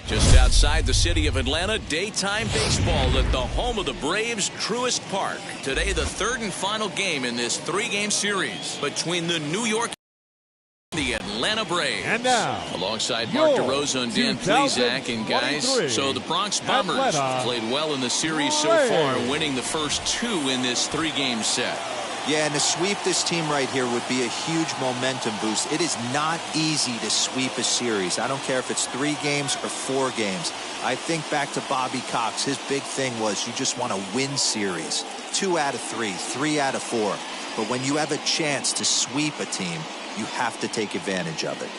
Just outside the city of Atlanta, daytime baseball at the home of the Braves, Truist Park. Today, the third and final game in this three-game series between the New York and the Atlanta Braves. And now, alongside Mark DeRosa and Dan Plesac. And guys, so the Bronx Bombers played well in the series so far, winning the first two in this three-game set. Yeah, and to sweep this team right here would be a huge momentum boost. It is not easy to sweep a series. I don't care if it's 3 games or 4 games. I think back to Bobby Cox. His big thing was you just want to win series. 2 out of 3, 3 out of 4. But when you have a chance to sweep a team, you have to take advantage of it.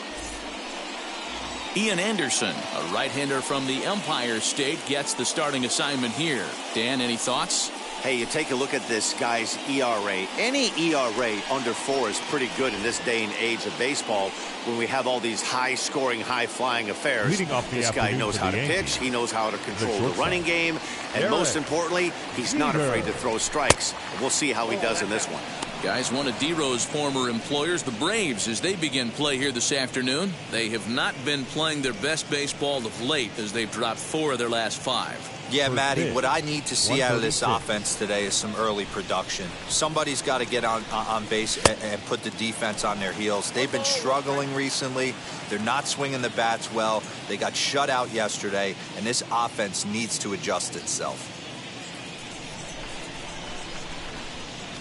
Ian Anderson, a right-hander from the Empire State, gets the starting assignment here. Dan, any thoughts? Hey, you take a look at this guy's ERA. Any ERA under 4 is pretty good in this day and age of baseball when we have all these high-scoring, high-flying affairs. This guy knows how to pitch. He knows how to control the running game. And most importantly, he's not afraid to throw strikes. We'll see how he does in this one. Guys, one of D-Row's former employers, the Braves, as they begin play here this afternoon. They have not been playing their best baseball of late as they've dropped 4 of their last 5. Yeah, Matty, what I need to see out of this offense today is some early production. Somebody's got to get on base and put the defense on their heels. They've been struggling recently. They're not swinging the bats well. They got shut out yesterday, and this offense needs to adjust itself.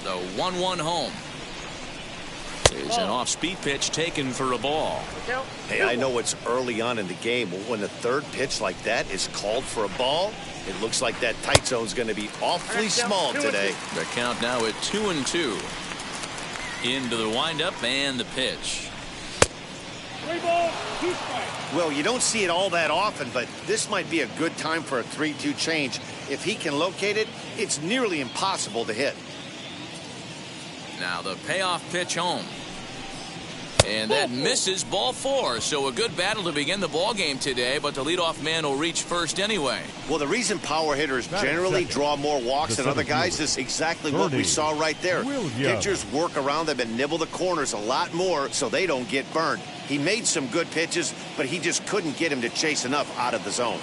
The 1-1 home is an off-speed pitch taken for a ball. Hey, I know it's early on in the game, but when the third pitch like that is called for a ball, it looks like that tight zone's going to be awfully small today. The count now at 2-2. Into the windup and the pitch. 3 balls, 2 strikes. Well, you don't see it all that often, but this might be a good time for a 3-2 change. If he can locate it, it's nearly impossible to hit. Now the payoff pitch home. And that misses, ball 4. So a good battle to begin the ball game today, but the leadoff man will reach first anyway. Well, the reason power hitters generally draw more walks than other guys is exactly what we saw right there. Pitchers work around them and nibble the corners a lot more so they don't get burned. He made some good pitches, but he just couldn't get him to chase enough out of the zone.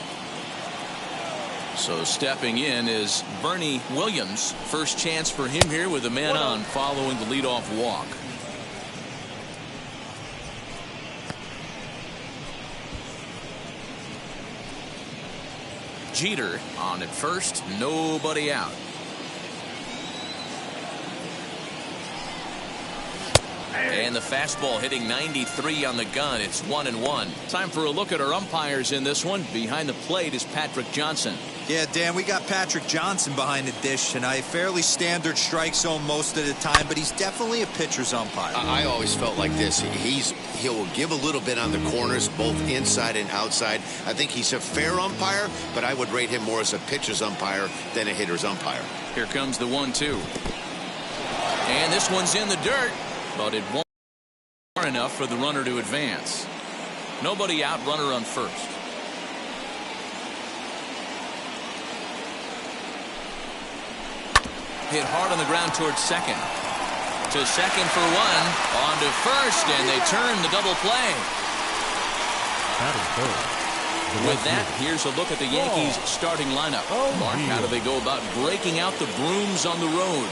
So stepping in is Bernie Williams. First chance for him here with a man on following the leadoff walk. Jeter on at first, nobody out. And the fastball hitting 93 on the gun. It's 1-1. Time for a look at our umpires in this one. Behind the plate is Patrick Johnson. Yeah, Dan, we got Patrick Johnson behind the dish tonight. Fairly standard strike zone most of the time, but he's definitely a pitcher's umpire. I always felt like this. He'll give a little bit on the corners, both inside and outside. I think he's a fair umpire, but I would rate him more as a pitcher's umpire than a hitter's umpire. Here comes the 1-2. And this one's in the dirt, but it won't be far enough for the runner to advance. Nobody out, runner on first. Hit hard on the ground towards second. To second for 1. On to first, and they turn the double play. With that, here's a look at the Yankees starting lineup. Mark, how do they go about breaking out the brooms on the road?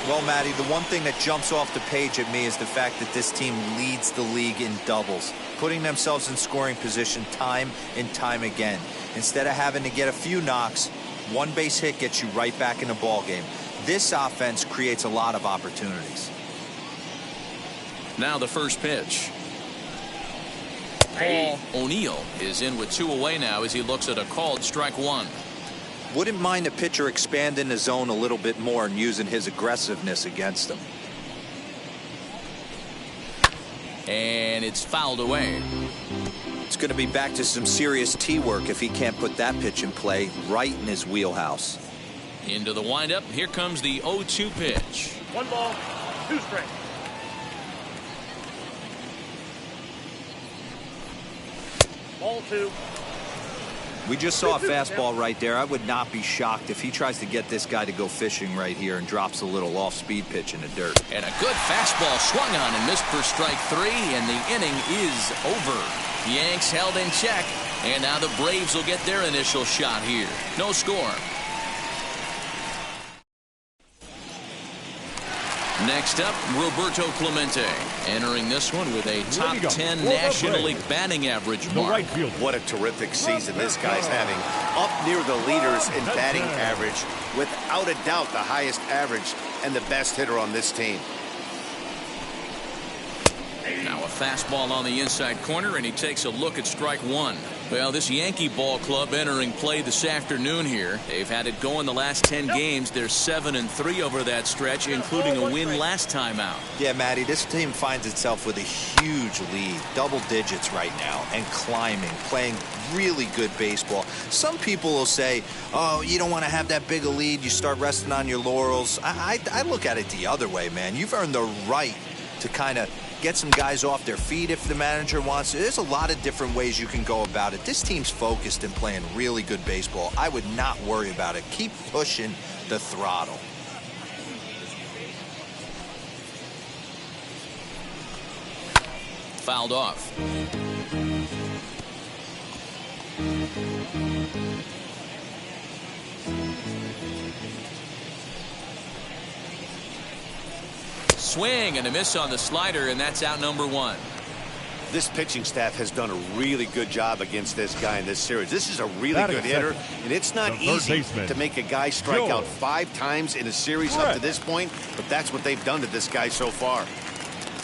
Well, Matty, the one thing that jumps off the page at me is the fact that this team leads the league in doubles, putting themselves in scoring position time and time again. Instead of having to get a few knocks, one base hit gets you right back in the ball game. This offense creates a lot of opportunities. Now the first pitch. Paul O'Neill is in with 2 away now as he looks at a called strike 1. Wouldn't mind a pitcher expanding the zone a little bit more and using his aggressiveness against them. And it's fouled away. It's going to be back to some serious tee work if he can't put that pitch in play right in his wheelhouse. Into the windup. Here comes the 0-2 pitch. 1 ball, 2 strikes. Ball 2. We just saw a fastball right there. I would not be shocked if he tries to get this guy to go fishing right here and drops a little off-speed pitch in the dirt. And a good fastball swung on and missed for strike 3, and the inning is over. Yanks held in check, And now the Braves will get their initial shot here. No score. Next up, Roberto Clemente, entering this one with a top 10 National League batting average mark. What a terrific season this guy's having. Up near the leaders in batting average. Without a doubt, the highest average and the best hitter on this team. Now a fastball on the inside corner, and he takes a look at strike one. Well, this Yankee ball club entering play this afternoon here. They've had it going the last 10 games. They're 7-3 over that stretch, including a win last time out. Yeah, Matty, this team finds itself with a huge lead, double digits right now, and climbing, playing really good baseball. Some people will say, oh, you don't want to have that big a lead. You start resting on your laurels. I look at it the other way, man. You've earned the right to kind of get some guys off their feet if the manager wants to. There's a lot of different ways you can go about it. This team's focused and playing really good baseball. I would not worry about it. Keep pushing the throttle. Fouled off. Swing and a miss on the slider, and that's out number one. This pitching staff has done a really good job against this guy in this series. This is a really good hitter, and it's not easy to make a guy strike out 5 times in a series up to this point, but that's what they've done to this guy so far.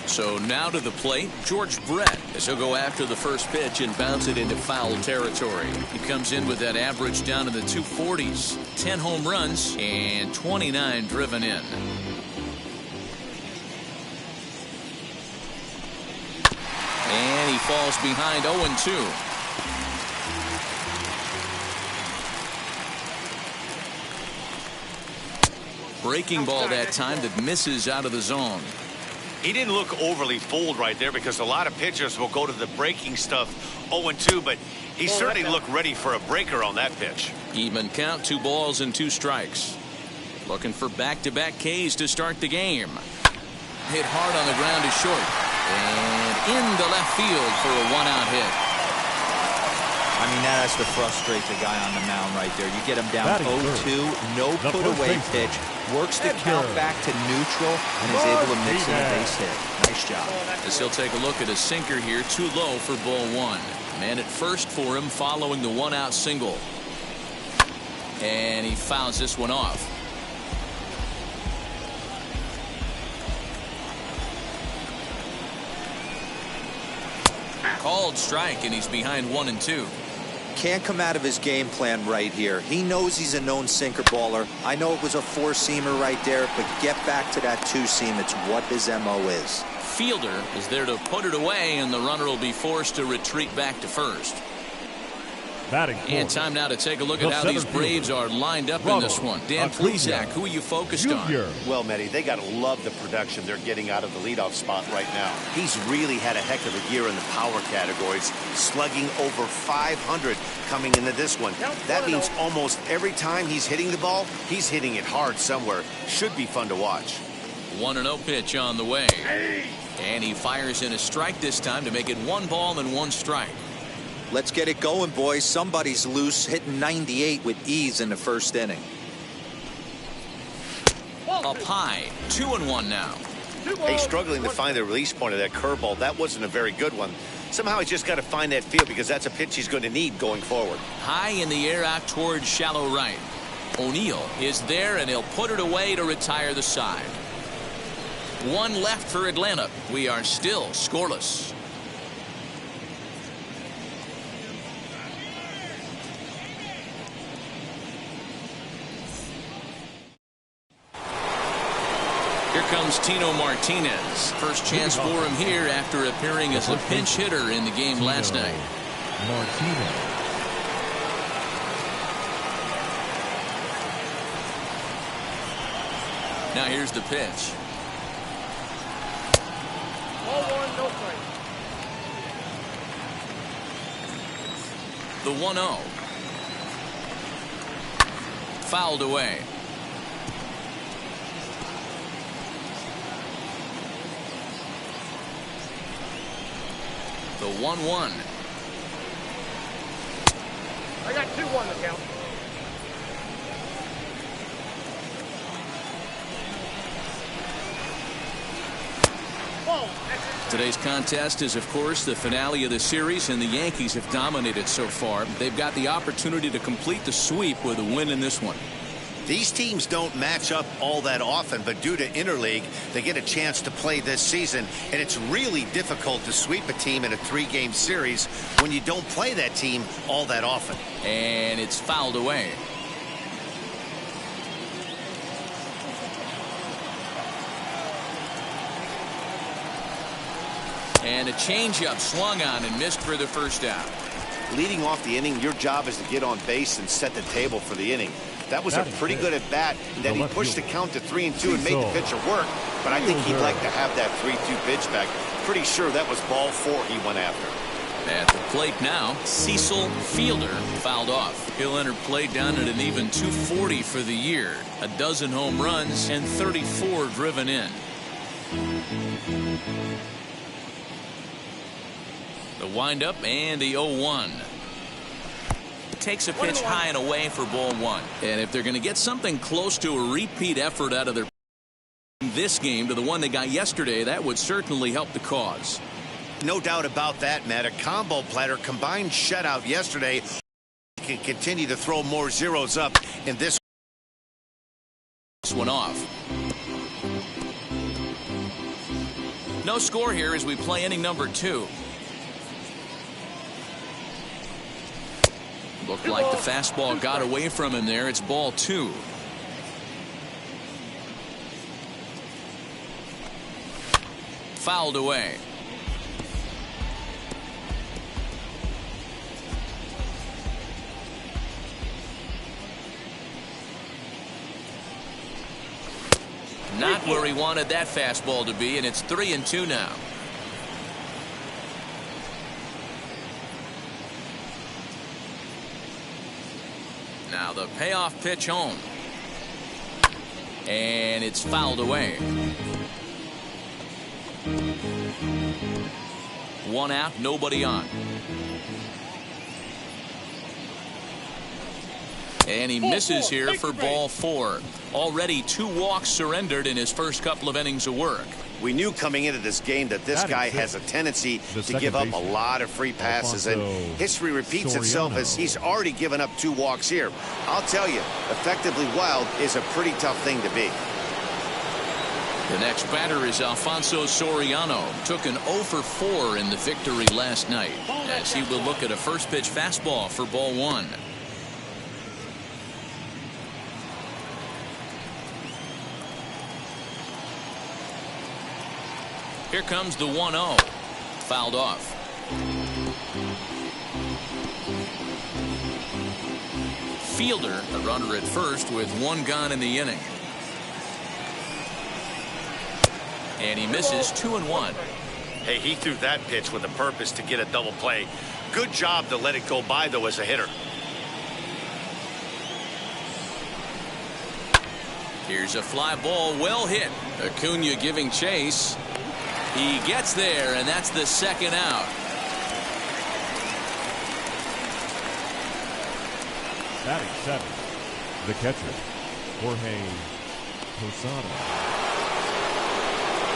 So now to the plate, George Brett, as he'll go after the first pitch and bounce it into foul territory. He comes in with that average down in the 240s, 10 home runs, and 29 driven in. And he falls behind 0-2. Breaking ball that time that misses out of the zone. He didn't look overly fooled right there because a lot of pitchers will go to the breaking stuff 0-2, but he certainly looked ready for a breaker on that pitch. Even count, 2 balls and 2 strikes. Looking for back-to-back Ks to start the game. Hit hard on the ground to short. And into left field for a 1-out hit. I mean, that has to frustrate the guy on the mound right there. You get him down 0-2, no put-away pitch, works the count back to neutral, and is able to mix in a base hit. Nice job. As he'll take a look at a sinker here, too low for ball 1. Man at first for him following the 1-out single. And he fouls this one off. Called strike, and he's behind 1-2. Can't come out of his game plan right here. He knows he's a known sinker baller. I know it was a 4-seamer right there, but get back to that 2-seam. It's what his MO is. Fielder is there to put it away, and the runner will be forced to retreat back to first. And time now to take a look at how these Braves are lined up in this one. Dan Plesac, who are you focused on? Well, Matty, they got to love the production they're getting out of the leadoff spot right now. He's really had a heck of a year in the power categories, slugging over 500 coming into this one. That means almost every time he's hitting the ball, he's hitting it hard somewhere. Should be fun to watch. 1-0 pitch on the way. And he fires in a strike this time to make it 1 ball and 1 strike. Let's get it going, boys. Somebody's loose, hitting 98 with ease in the first inning. Up high, 2-1 now. He's struggling to find the release point of that curveball. That wasn't a very good one. Somehow he's just got to find that feel because that's a pitch he's going to need going forward. High in the air out towards shallow right. O'Neill is there, and he'll put it away to retire the side. 1 left for Atlanta. We are still scoreless. Here comes Tino Martinez. First chance for him here after appearing as a pinch hitter in the game last night. Martinez. Now here's the pitch. Ball 1, no strike. The 1-0. Fouled away. The 1-1. I got 2-1 to count. Today's contest is, of course, the finale of the series, and the Yankees have dominated so far. They've got the opportunity to complete the sweep with a win in this one. These teams don't match up all that often, but due to interleague, they get a chance to play this season, and it's really difficult to sweep a team in a 3-game series when you don't play that team all that often. And it's fouled away. And a changeup swung on and missed for the first out. Leading off the inning, your job is to get on base and set the table for the inning. That was a pretty good at bat, and then he pushed the count to 3-2 and made the pitcher work. But I think he'd like to have that 3-2 pitch back. Pretty sure that was ball 4 he went after. At the plate now, Cecil Fielder fouled off. He'll enter play down at an even 240 for the year. A dozen home runs and 34 driven in. The windup and the 0-1. Takes a pitch high and away for ball 1. And if they're going to get something close to a repeat effort out of their this game to the one they got yesterday, that would certainly help the cause. No doubt about that, Matt. A combo platter combined shutout yesterday can continue to throw more zeros up in this one off. No score here as we play inning number 2. Looked like the fastball got away from him there. It's ball 2. Fouled away. Not where he wanted that fastball to be, and it's 3-2 now. Now the payoff pitch home. And it's fouled away. 1 out, nobody on. And he misses here for ball 4. Already 2 walks surrendered in his first couple of innings of work. We knew coming into this game that this guy has a tendency to give up a lot of free passes, and history repeats itself as he's already given up 2 walks here. I'll tell you, effectively wild is a pretty tough thing to be. The next batter is Alfonso Soriano. Took an 0 for 4 in the victory last night, as he will look at a first pitch fastball for ball 1. Here comes the 1-0. Fouled off. Fielder, a runner at first with 1 gone in the inning. And he misses 2-1. Hey, he threw that pitch with a purpose to get a double play. Good job to let it go by, though, as a hitter. Here's a fly ball, well hit. Acuna giving chase. He gets there, and that's the 2nd out. Batting 7th, the catcher, Jorge Posada.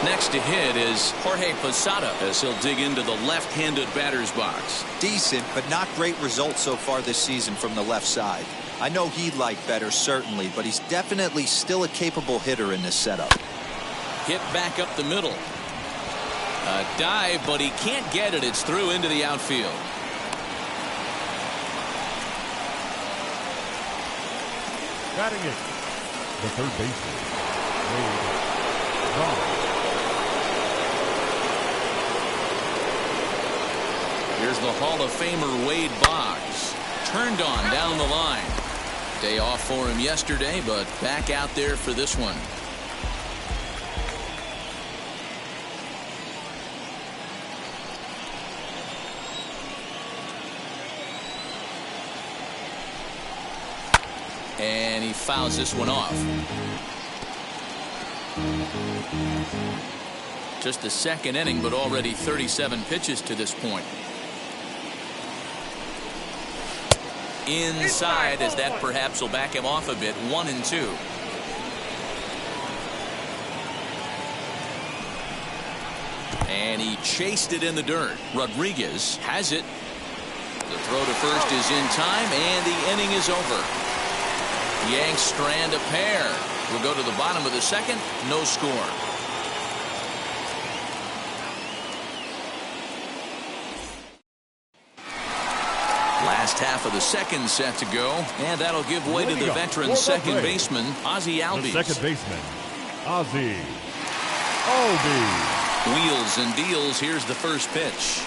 Next to hit is Jorge Posada as he'll dig into the left-handed batter's box. Decent, but not great results so far this season from the left side. I know he'd like better, certainly, but he's definitely still a capable hitter in this setup. Hit back up the middle. A dive, but he can't get it. It's through into the outfield. Batting it, the third baseman, Wade Boggs. Here's the Hall of Famer Wade Boggs. Turned on down the line. Day off for him yesterday, but back out there for this one. And he fouls this one off. Just the 2nd inning, but already 37 pitches to this point. Inside, as that perhaps will back him off a bit. 1-2. And he chased it in the dirt. Rodriguez has it. The throw to first is in time, and the inning is over. Yanks strand a pair. We'll go to the bottom of the second. No score. Last half of the second set to go, and that'll give way to the veteran second baseman, Ozzie Albies. The second baseman, Ozzie Albies. Wheels and deals. Here's the first pitch.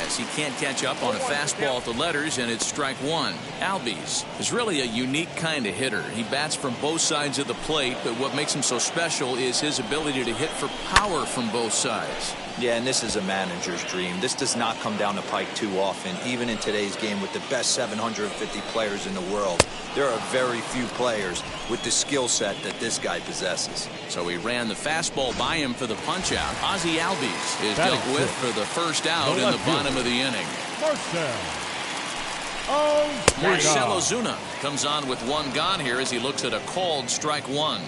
As he can't catch up on a fastball at the letters, and it's strike one. Albies is really a unique kind of hitter. He bats from both sides of the plate, but what makes him so special is his ability to hit for power from both sides. Yeah, and this is a manager's dream. This does not come down the pike too often. Even in today's game with the best 750 players in the world, there are very few players with the skill set that this guy possesses. So he ran the fastball by him for the punch-out. Ozzie Albies is dealt with for the first out in the bottom of the inning. Marcell Ozuna comes on with one gone here as he looks at a called strike one.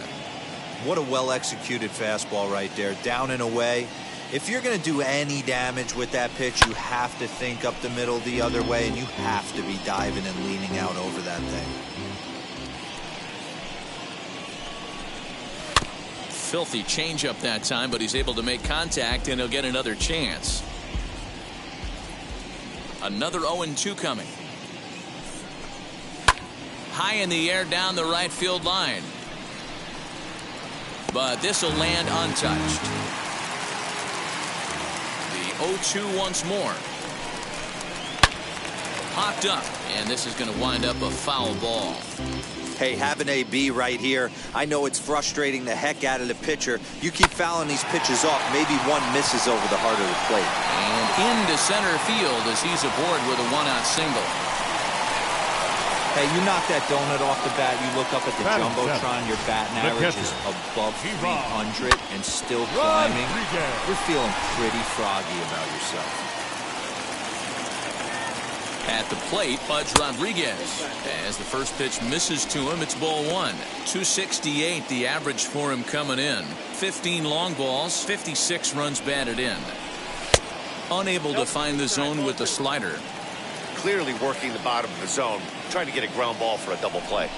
What a well-executed fastball right there. Down and away. If you're going to do any damage with that pitch, you have to think up the middle the other way, and you have to be diving and leaning out over that thing. Filthy changeup that time, but he's able to make contact, and he'll get another chance. Another 0-2 coming. High in the air down the right field line. But this will land untouched. 0-2 once more. Popped up, and this is going to wind up a foul ball. Hey, have an AB right here. I know it's frustrating the heck out of the pitcher. You keep fouling these pitches off, maybe one misses over the heart of the plate. And into center field as he's aboard with a one-out single. Hey, you knock that donut off the bat, you look up at the Jumbotron, your batting average is above 300 and still climbing. You're feeling pretty froggy about yourself. At the plate, Pudge Rodriguez. As the first pitch misses to him, it's ball one. 268 the average for him coming in. 15 long balls, 56 runs batted in. Unable to find the zone with the slider. Clearly working the bottom of the zone, trying to get a ground ball for a double play.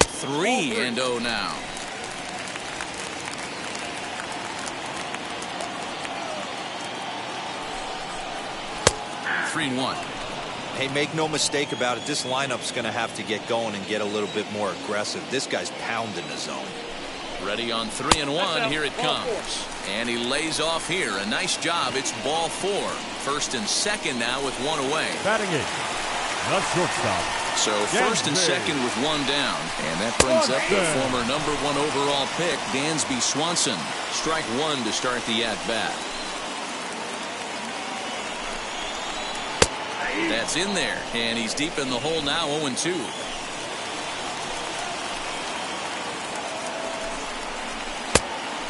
3-0 now. Three and 1. Hey, make no mistake about it, this lineup's going to have to get going and get a little bit more aggressive. This guy's pounding the zone. Ready on 3 and 1. Here it comes. And he lays off here. A nice job. It's ball 4. First and second now with one away. Batting it. The shortstop. So first and second with one down. And that brings up the former #1 overall pick, Dansby Swanson. Strike one to start the at-bat. That's in there. And he's deep in the hole now, 0-2.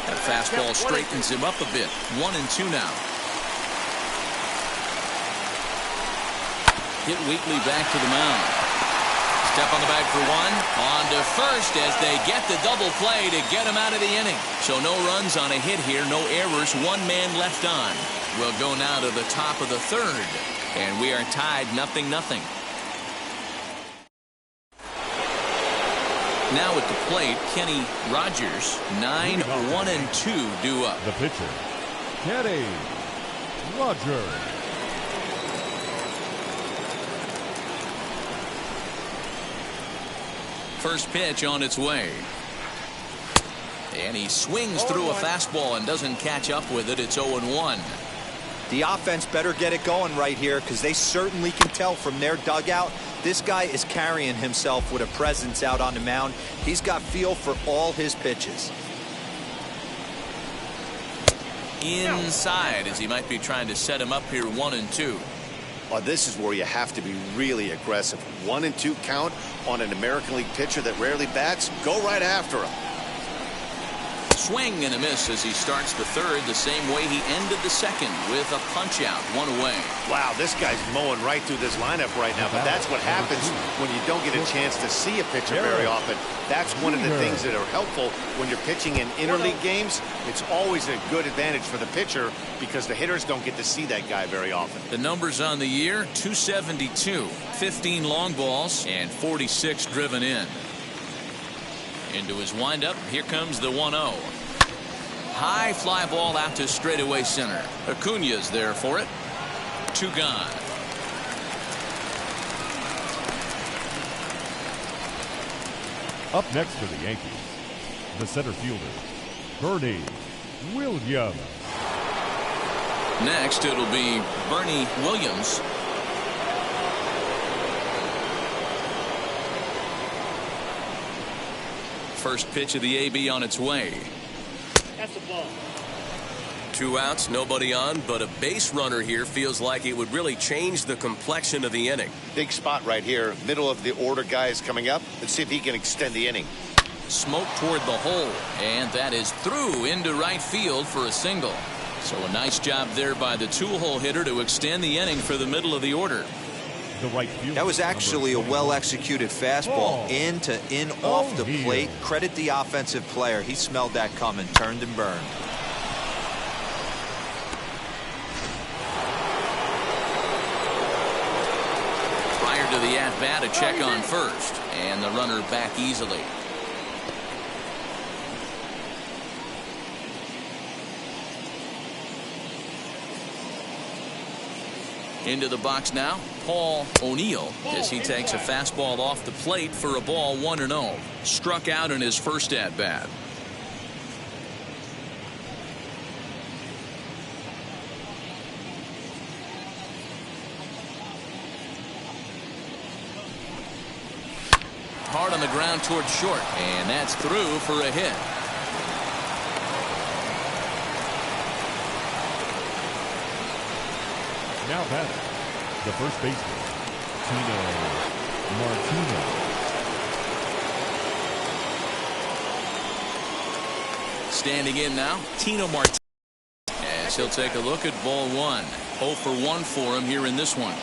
That fastball straightens him up a bit. 1-2 now. Hit weakly back to the mound. Step on the bag for one. On to first as they get the double play to get him out of the inning. So no runs on a hit here. No errors. One man left on. We'll go now to the top of the third. And we are tied 0-0. Now at the plate, Kenny Rogers. 9-1-2 due up. The pitcher, Kenny Rogers. First pitch on its way. And he swings through a fastball and doesn't catch up with it. It's 0-1. The offense better get it going right here because they certainly can tell from their dugout this guy is carrying himself with a presence out on the mound. He's got feel for all his pitches. Inside as he might be trying to set him up here 1-2. Oh, this is where you have to be really aggressive. 1-2 count on an American League pitcher that rarely bats. Go right after him. swing and a miss as he starts the third the same way he ended the second with a punch out, 1 away. Wow, this guy's mowing right through this lineup right now, but that's what happens when you don't get a chance to see a pitcher very often. That's one of the things that are helpful when you're pitching in interleague games. It's always a good advantage for the pitcher because the hitters don't get to see that guy very often. The numbers on the year: 272, 15 long balls, and 46 driven in. Into his windup, here comes the 1-0. High fly ball out to straightaway center. Acuna's there for it. 2 gone. Up next for the Yankees, the center fielder, Bernie Williams. Next, it'll be Bernie Williams. First pitch of the AB on its way. That's a ball. 2 outs, nobody on, but a base runner here feels like it would really change the complexion of the inning. Big spot right here. Middle of the order guy is coming up. Let's see if he can extend the inning. Smoke toward the hole, and that is through into right field for a single. So a nice job there by the 2-hole hitter to extend the inning for the middle of the order. The right fielder, that was actually a well-executed fastball in off the plate. Credit the offensive player. He smelled that coming, turned and burned. Prior to the at-bat, a check on first, and the runner back easily. Into the box now, Paul O'Neill, as he takes a fastball off the plate for a ball, 1-0. Struck out in his first at-bat. Hard on the ground towards short, and that's through for a hit. Now batting, the first baseman, Tino Martino. Standing in now, Tino Martino, as he'll take a look at ball 1. 0 for 1 for him here in this one.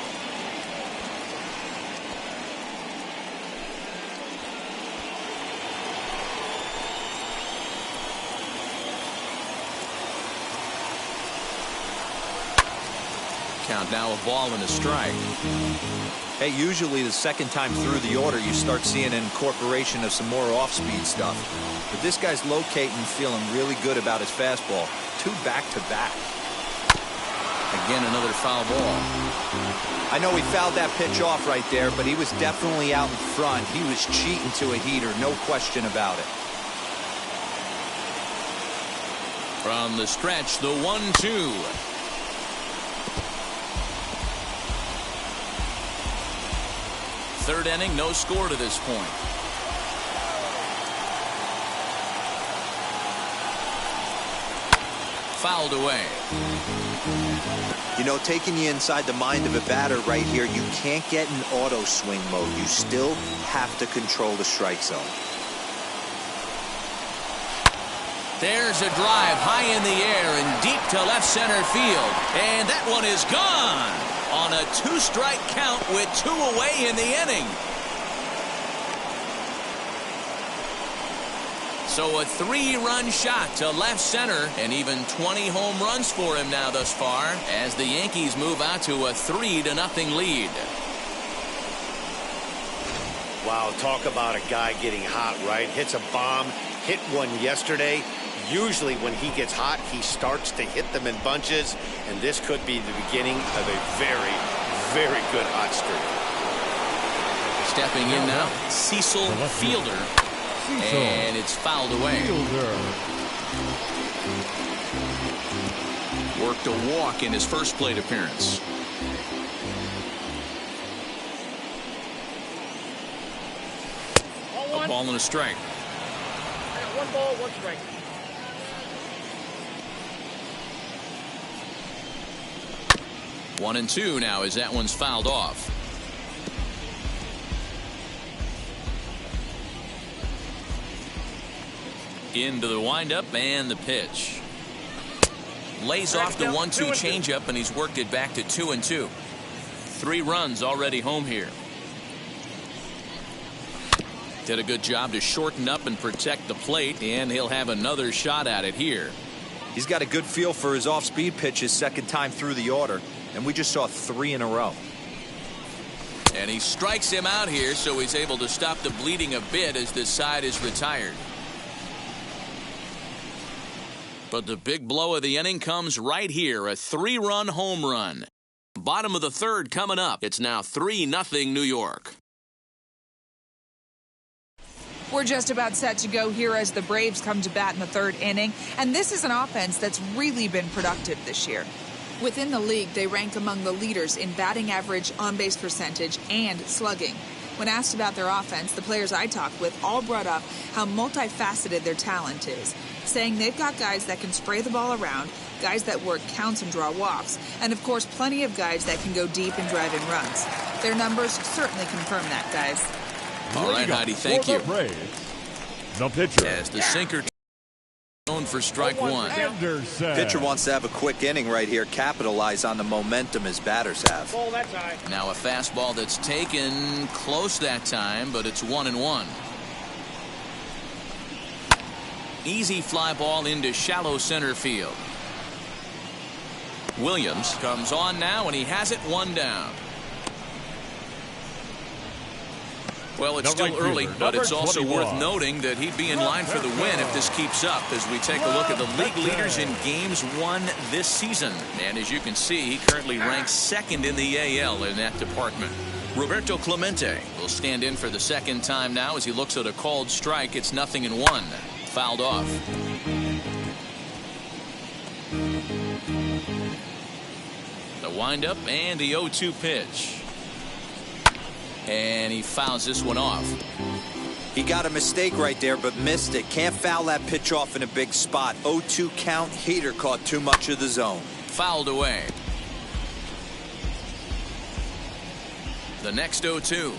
Count now, a ball and a strike. Hey, usually the second time through the order you start seeing an incorporation of some more off-speed stuff. But this guy's locating, feeling really good about his fastball. 2 back-to-back. Again, another foul ball. I know he fouled that pitch off right there, but he was definitely out in front. He was cheating to a heater, no question about it. From the stretch, the 1-2. Third inning, no score to this point. Fouled away. You know, taking you inside the mind of a batter right here, you can't get in auto swing mode. You still have to control the strike zone. There's a drive high in the air and deep to left center field. And that one is gone on a 2-strike count with 2 away in the inning. So a 3-run shot to left center, and even 20 home runs for him now thus far as the Yankees move out to a 3-0 lead. Wow, talk about a guy getting hot, right? Hits a bomb, hit one yesterday. Usually when he gets hot, he starts to hit them in bunches, and this could be the beginning of a very, very good hot streak. Stepping in now, Cecil Fielder, and it's fouled away. Worked a walk in his first plate appearance. A ball and a strike. 1 ball, 1 strike. One and 2 now as that one's fouled off. Into the windup and the pitch. Lays off the 1-2 changeup, and he's worked it back to 2-2. 3 runs already home here. Did a good job to shorten up and protect the plate, and he'll have another shot at it here. He's got a good feel for his off-speed pitches second time through the order, and we just saw 3 in a row. And he strikes him out here, so he's able to stop the bleeding a bit as this side is retired. But the big blow of the inning comes right here, a 3-run home run. Bottom of the 3rd coming up. It's now 3-0 New York. We're just about set to go here as the Braves come to bat in the 3rd inning, and this is an offense that's really been productive this year. Within the league, they rank among the leaders in batting average, on-base percentage, and slugging. When asked about their offense, the players I talked with all brought up how multifaceted their talent is, saying they've got guys that can spray the ball around, guys that work counts and draw walks, and of course plenty of guys that can go deep and drive in runs. Their numbers certainly confirm that, guys. All right, Heidi, thank you. The pitcher. As the sinker known for strike 1. Anderson. Pitcher wants to have a quick inning right here, capitalize on the momentum his batters have. Ball that time. Now a fastball that's taken close that time, but it's 1-1. Easy fly ball into shallow center field. Williams comes on now, and he has it 1 down. Well, it's still early, but it's also worth noting that he'd be in line for the win if this keeps up as we take a look at the league leaders in games won this season. And as you can see, he currently ranks 2nd in the AL in that department. Roberto Clemente will stand in for the 2nd time now as he looks at a called strike. It's 0-1. Fouled off. The windup and the 0-2 pitch. And he fouls this one off. He got a mistake right there, but missed it. Can't foul that pitch off in a big spot. 0-2 count. Heater caught too much of the zone. Fouled away. The next 0-2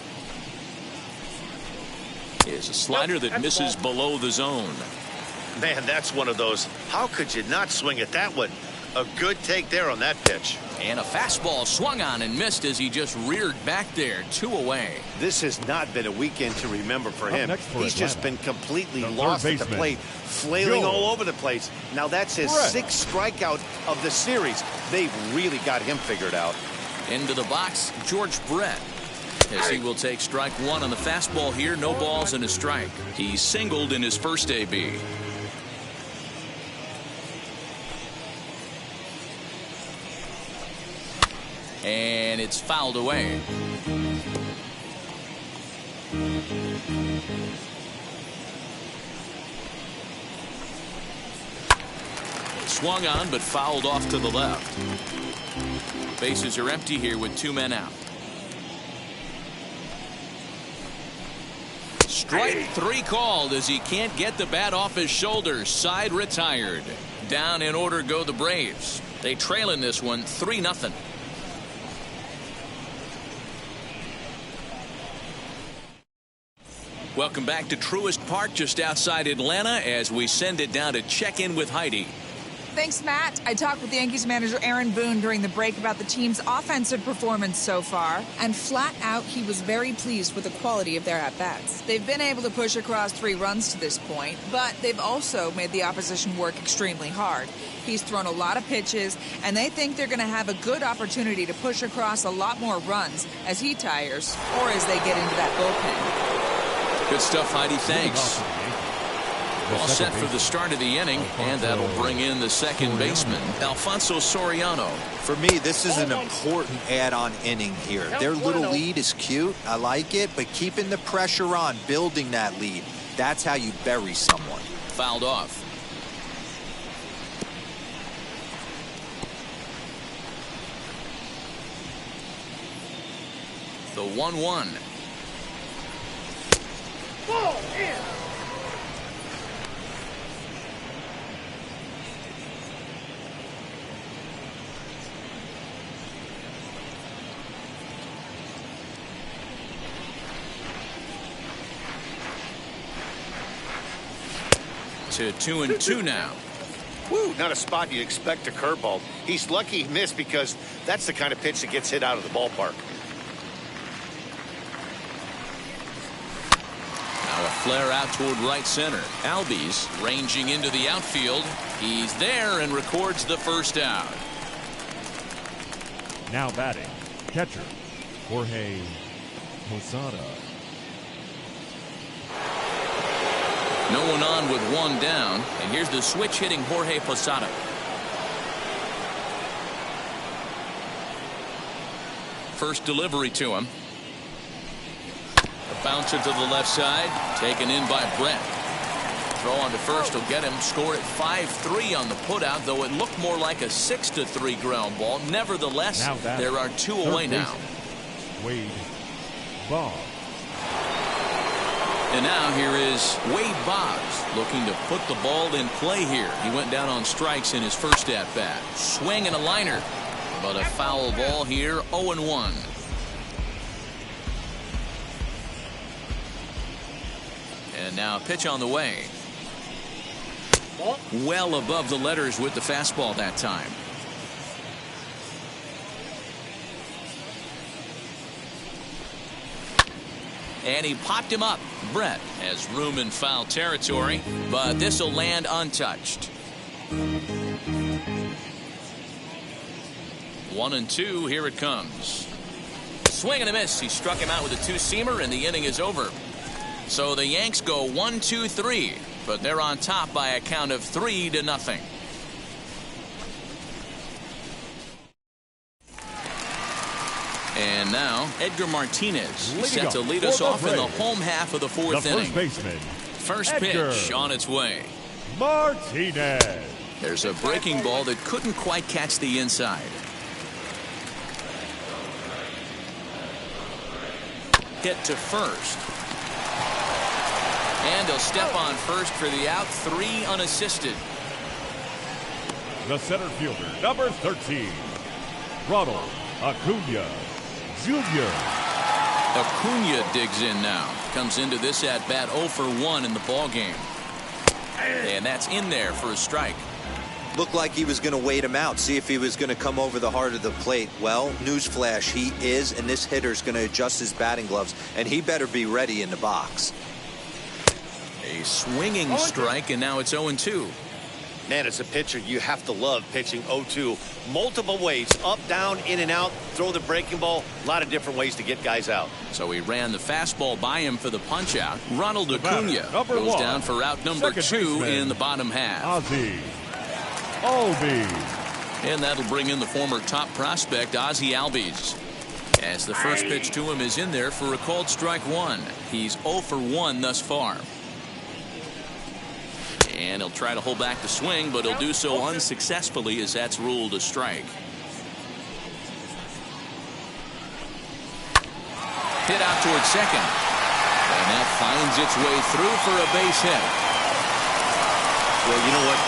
is a slider that misses below the zone. Man, that's one of those. How could you not swing at that one? A good take there on that pitch. And a fastball swung on and missed as he just reared back there. 2 away. This has not been a weekend to remember for him. He's just been completely lost at the plate, flailing all over the place. Now that's his 6th strikeout of the series. They've really got him figured out. Into the box, George Brett, as he will take strike 1 on the fastball here. No balls and a strike. He singled in his first AB. And it's fouled away. Swung on, but fouled off to the left. Bases are empty here with 2 men out. Strike 3 called as he can't get the bat off his shoulders. Side retired. Down in order go the Braves. They trail in this one 3-0. Welcome back to Truist Park just outside Atlanta as we send it down to check in with Heidi. Thanks, Matt. I talked with Yankees manager Aaron Boone during the break about the team's offensive performance so far, and flat out he was very pleased with the quality of their at-bats. They've been able to push across 3 runs to this point, but they've also made the opposition work extremely hard. He's thrown a lot of pitches, and they think they're going to have a good opportunity to push across a lot more runs as he tires or as they get into that bullpen. Good stuff, Heidi. Thanks. All set for the start of the inning, and that'll bring in the second baseman, Alfonso Soriano. For me, this is an important add-on inning here. Their little lead is cute. I like it, but keeping the pressure on, building that lead, that's how you bury someone. Fouled off. The 1-1. Ball in. to 2-2 now. Woo, not a spot you'd expect a curveball. He's lucky he missed because that's the kind of pitch that gets hit out of the ballpark. Now a flare out toward right center. Albies ranging into the outfield. He's there and records the first out. Now batting, catcher, Jorge Posada. No one on with one down, and here's the switch hitting Jorge Posada. First delivery to him. A bouncer to the left side, taken in by Brett. Throw on to first will get him. Score at 5-3 on the putout, though it looked more like a 6-3 ground ball. Nevertheless, there are two away now. Wade Boggs. And now here is Wade Boggs looking to put the ball in play here. He went down on strikes in his first at-bat. Swing and a liner, but a foul ball here, 0-1. And now a pitch on the way. Well above the letters with the fastball that time. And he popped him up. Brett has room in foul territory, but this will land untouched. 1-2, here it comes. Swing and a miss. He struck him out with a two-seamer, and the inning is over. So the Yanks go 1-2-3, but they're on top by a count of 3-0. And now Edgar Martinez set to lead us off in the home half of the fourth inning. First pitch on its way. Martinez. There's a breaking ball that couldn't quite catch the inside. Hit to first. And he'll step on first for the out, 3 unassisted. The center fielder, number 13, Ronald Acuna Jr. Acuna digs in now. Comes into this at bat 0 for 1 in the ball game. And that's in there for a strike. Looked like he was going to wait him out, see if he was going to come over the heart of the plate. Well, newsflash, he is, and this hitter's going to adjust his batting gloves, and he better be ready in the box. A swinging strike, and now it's 0-2. Man, as a pitcher, you have to love pitching 0-2. Multiple ways, up, down, in and out, throw the breaking ball. A lot of different ways to get guys out. So he ran the fastball by him for the punch out. Ronald Acuna goes down for out number 2 in the bottom half. Ozzie Albies. And that'll bring in the former top prospect, Ozzie Albies. As the first pitch to him is in there for a called strike 1. He's 0 for 1 thus far. And he'll try to hold back the swing, but he'll do so unsuccessfully as that's ruled a strike. Hit out towards second. And that finds its way through for a base hit. Well, you know what?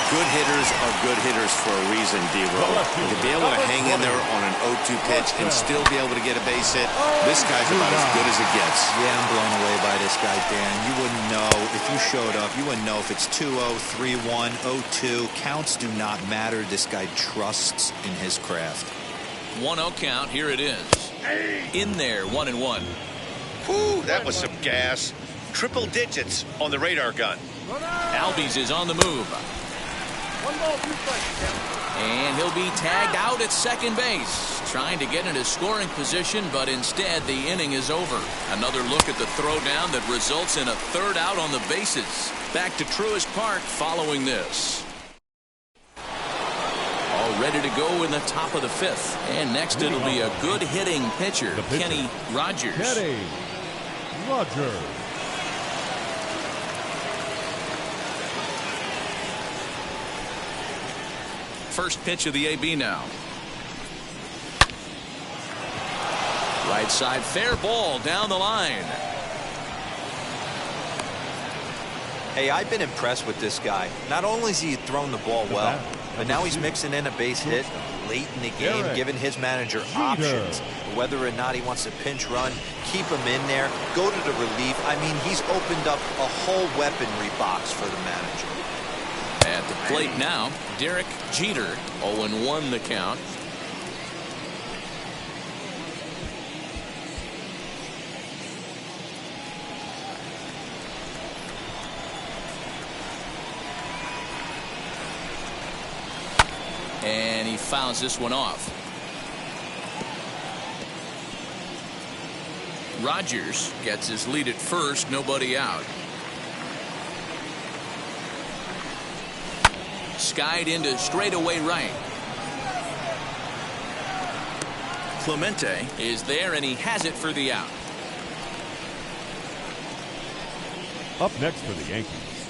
Good hitters are good hitters for a reason, D-Row. To be able to hang in there on an 0-2 pitch and still be able to get a base hit, this guy's about as good as it gets. Yeah, I'm blown away by this guy, Dan. You wouldn't know if you showed up. You wouldn't know if it's 2-0, 3-1, 0-2. Counts do not matter. This guy trusts in his craft. 1-0 count. Here it is. In there, 1-1. Whew, that was some gas. Triple digits on the radar gun. Albies is on the move. And he'll be tagged out at second base, trying to get into scoring position, but instead the inning is over. Another look at the throwdown that results in a third out on the bases. Back to Truist Park following this. All ready to go in the top of the 5th. And next it'll be a good hitting pitcher, Kenny Rogers. Kenny Rogers. First pitch of the AB now. Right side, fair ball down the line. Hey, I've been impressed with this guy. Not only has he thrown the ball well, but now he's mixing in a base hit late in the game, giving his manager options. Whether or not he wants to pinch run, keep him in there, go to the relief. I mean, he's opened up a whole weaponry box for the manager. plate now, Derek Jeter. 0-1 the count. And he fouls this one off. Rogers gets his lead at first, nobody out. Skied into straightaway right. Clemente is there, and he has it for the out. Up next for the Yankees,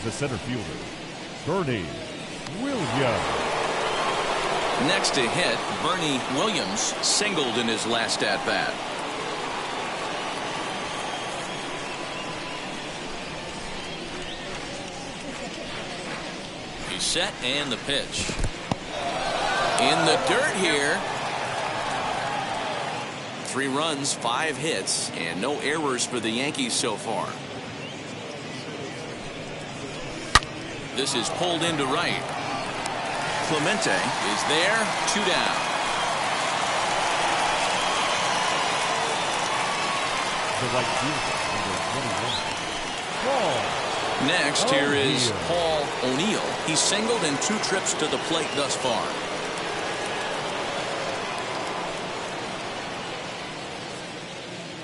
the center fielder, Bernie Williams. Next to hit, Bernie Williams singled in his last at-bat. He's set, and the pitch. In the dirt here. 3 runs, 5 hits, and no errors for the Yankees so far. This is pulled into right. Clemente is there, 2 down. The right fielder, number 21. Paul. Next, here is Paul O'Neill. He's singled in 2 trips to the plate thus far.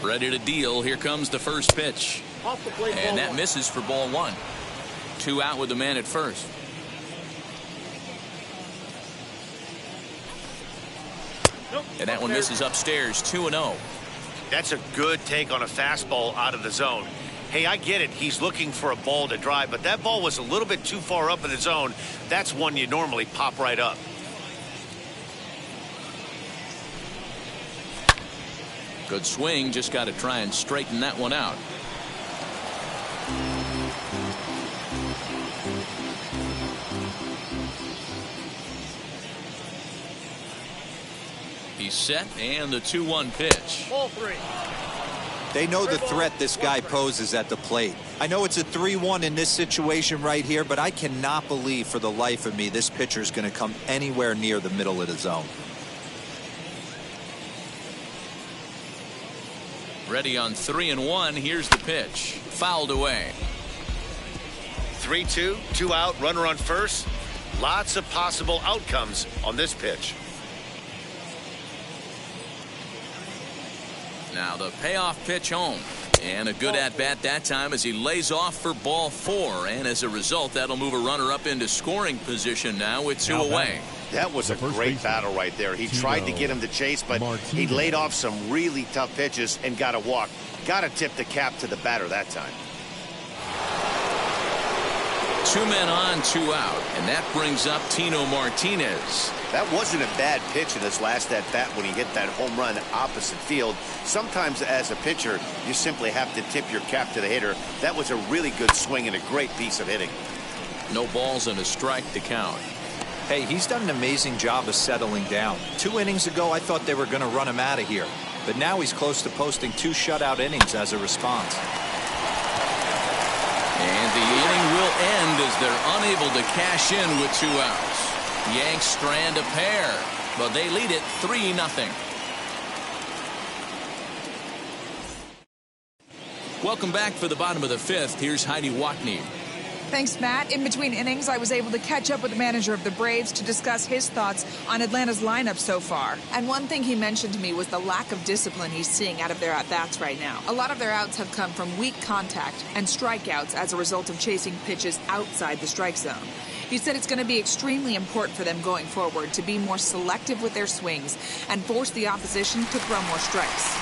Ready to deal. Here comes the first pitch. Off the plate, And that ball 1. misses for ball 1. 2 out with the man at first. And that one misses upstairs, 2-0. That's a good take on a fastball out of the zone. Hey, I get it. He's looking for a ball to drive, but that ball was a little bit too far up in the zone. That's one you normally pop right up. Good swing, just got to try and straighten that one out. He's set, and the 2-1 pitch. Ball 3. They know the threat this guy poses at the plate. I know it's a 3-1 in this situation right here, but I cannot believe for the life of me this pitcher is going to come anywhere near the middle of the zone. Ready on 3-1. Here's the pitch. Fouled away. 3-2, 2 out, runner on first. Lots of possible outcomes on this pitch. Now the payoff pitch home. And a good at-bat that time as he lays off for ball 4. And as a result, that'll move a runner up into scoring position now with 2 away. That was a great battle right there. He tried to get him to chase, but he laid off some really tough pitches and got a walk. Got to tip the cap to the batter that time. 2 men on, 2 out, and that brings up Tino Martinez. That wasn't a bad pitch in his last at-bat when he hit that home run opposite field. Sometimes as a pitcher, you simply have to tip your cap to the hitter. That was a really good swing and a great piece of hitting. No balls and a strike to count. Hey, he's done an amazing job of settling down. 2 innings ago, I thought they were going to run him out of here. But now he's close to posting 2 shutout innings as a response. And the inning will end as they're unable to cash in with 2 outs. Yanks strand a pair, but they lead it 3-0. Welcome back for the bottom of the 5th. Here's Heidi Watney. Thanks, Matt. In between innings, I was able to catch up with the manager of the Braves to discuss his thoughts on Atlanta's lineup so far. And one thing he mentioned to me was the lack of discipline he's seeing out of their at-bats right now. A lot of their outs have come from weak contact and strikeouts as a result of chasing pitches outside the strike zone. He said it's going to be extremely important for them going forward to be more selective with their swings and force the opposition to throw more strikes.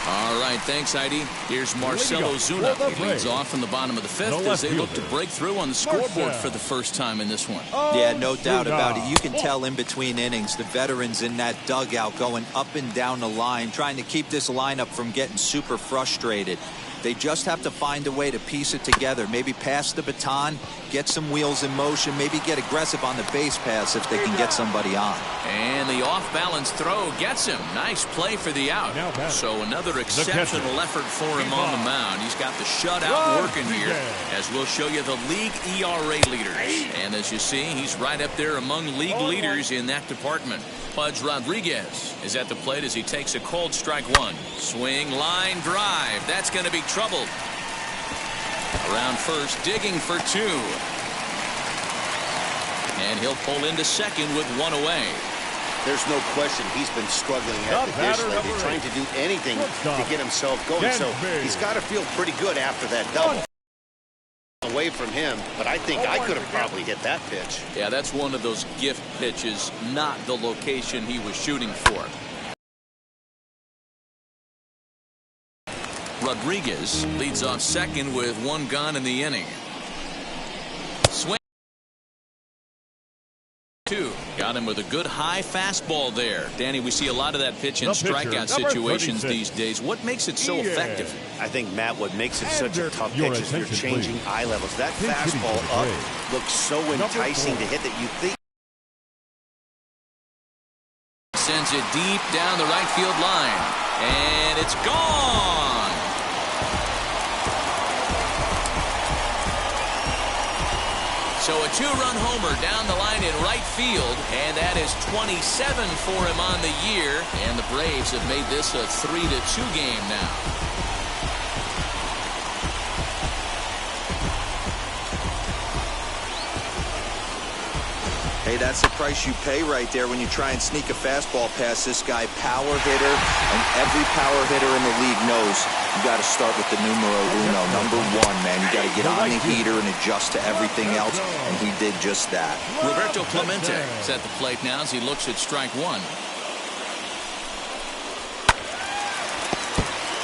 All right, thanks, Heidi. Here's Marcelo Zuna. He leads off in the bottom of the 5th as they look to break through on the scoreboard for the first time in this one. Yeah, no doubt about it. You can tell in between innings, the veterans in that dugout going up and down the line, trying to keep this lineup from getting super frustrated. They just have to find a way to piece it together. Maybe pass the baton, get some wheels in motion, maybe get aggressive on the base pass if they can get somebody on. And the off-balance throw gets him. Nice play for the out. So another exceptional effort for him on the mound. He's got the shutout working here, as we'll show you the league ERA leaders. And as you see, he's right up there among league leaders in that department. Pudge Rodriguez is at the plate as he takes a cold strike one. Swing, line, drive. That's going to be trouble. Around first, digging for two. And he'll pull into second with one away. There's no question he's been struggling at the dish lately, trying to do anything to get himself going. So he's got to feel pretty good after that double. Away from him, but I think I could have probably hit that pitch. Yeah, that's one of those gift pitches, not the location he was shooting for. Rodriguez leads off second with one gone in the inning. Swing. Two. Got him with a good high fastball there. Danny, we see a lot of that pitch in strikeout situations these days. What makes it so effective? I think, Matt, what makes it such a tough pitch is you're changing eye levels. That fastball up looks so enticing to hit that you think. Sends it deep down the right field line. And it's gone. So a two-run homer down the line in right field, and that is 27 for him on the year. And the Braves have made this a 3-2 game now. Hey, that's the price you pay right there when you try and sneak a fastball past this guy. Power hitter, and every power hitter in the league knows you got to start with the numero uno, number one, man. You got to get on the heater and adjust to everything else, and he did just that. Roberto Clemente is at the plate now as he looks at strike one.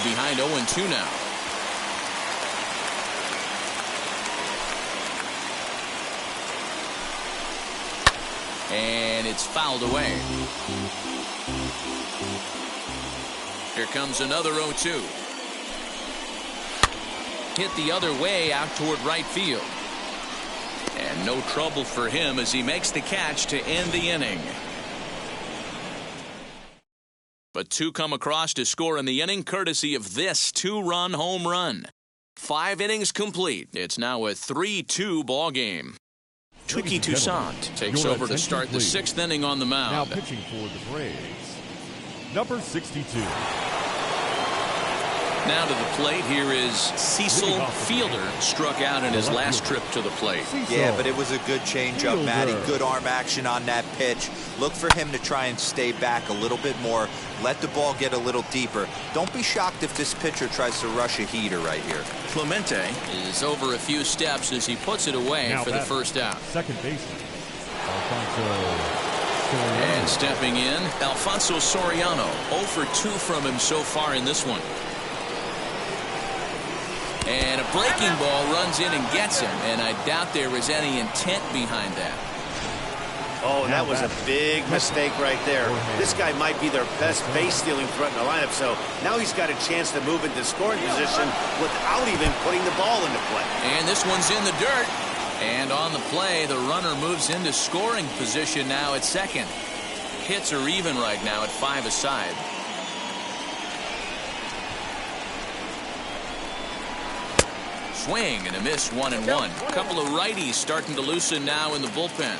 Behind 0-2 now. And it's fouled away. Here comes another 0-2. Hit the other way out toward right field. And no trouble for him as he makes the catch to end the inning. But two come across to score in the inning courtesy of this two-run home run. 5 innings complete. It's now a 3-2 ball game. Tricky Toussaint takes over to start the 6th inning on the mound. Now pitching for the Braves, number 62. Now to the plate, here is Cecil Fielder, struck out in his last trip to the plate. Yeah, but it was a good changeup, Matty. Good arm action on that pitch. Look for him to try and stay back a little bit more. Let the ball get a little deeper. Don't be shocked if this pitcher tries to rush a heater right here. Clemente is over a few steps as he puts it away for the first out. Second baseman, And stepping in, Alfonso Soriano. 0 for 2 from him so far in this one. And a breaking ball runs in and gets him, and I doubt there was any intent behind that. Oh, that was a big mistake right there. This guy might be their best base-stealing threat in the lineup, so now he's got a chance to move into scoring position without even putting the ball into play. And this one's in the dirt. And on the play, the runner moves into scoring position now at second. Hits are even right now at 5 aside. Swing and a miss, 1-1. A couple of righties starting to loosen now in the bullpen.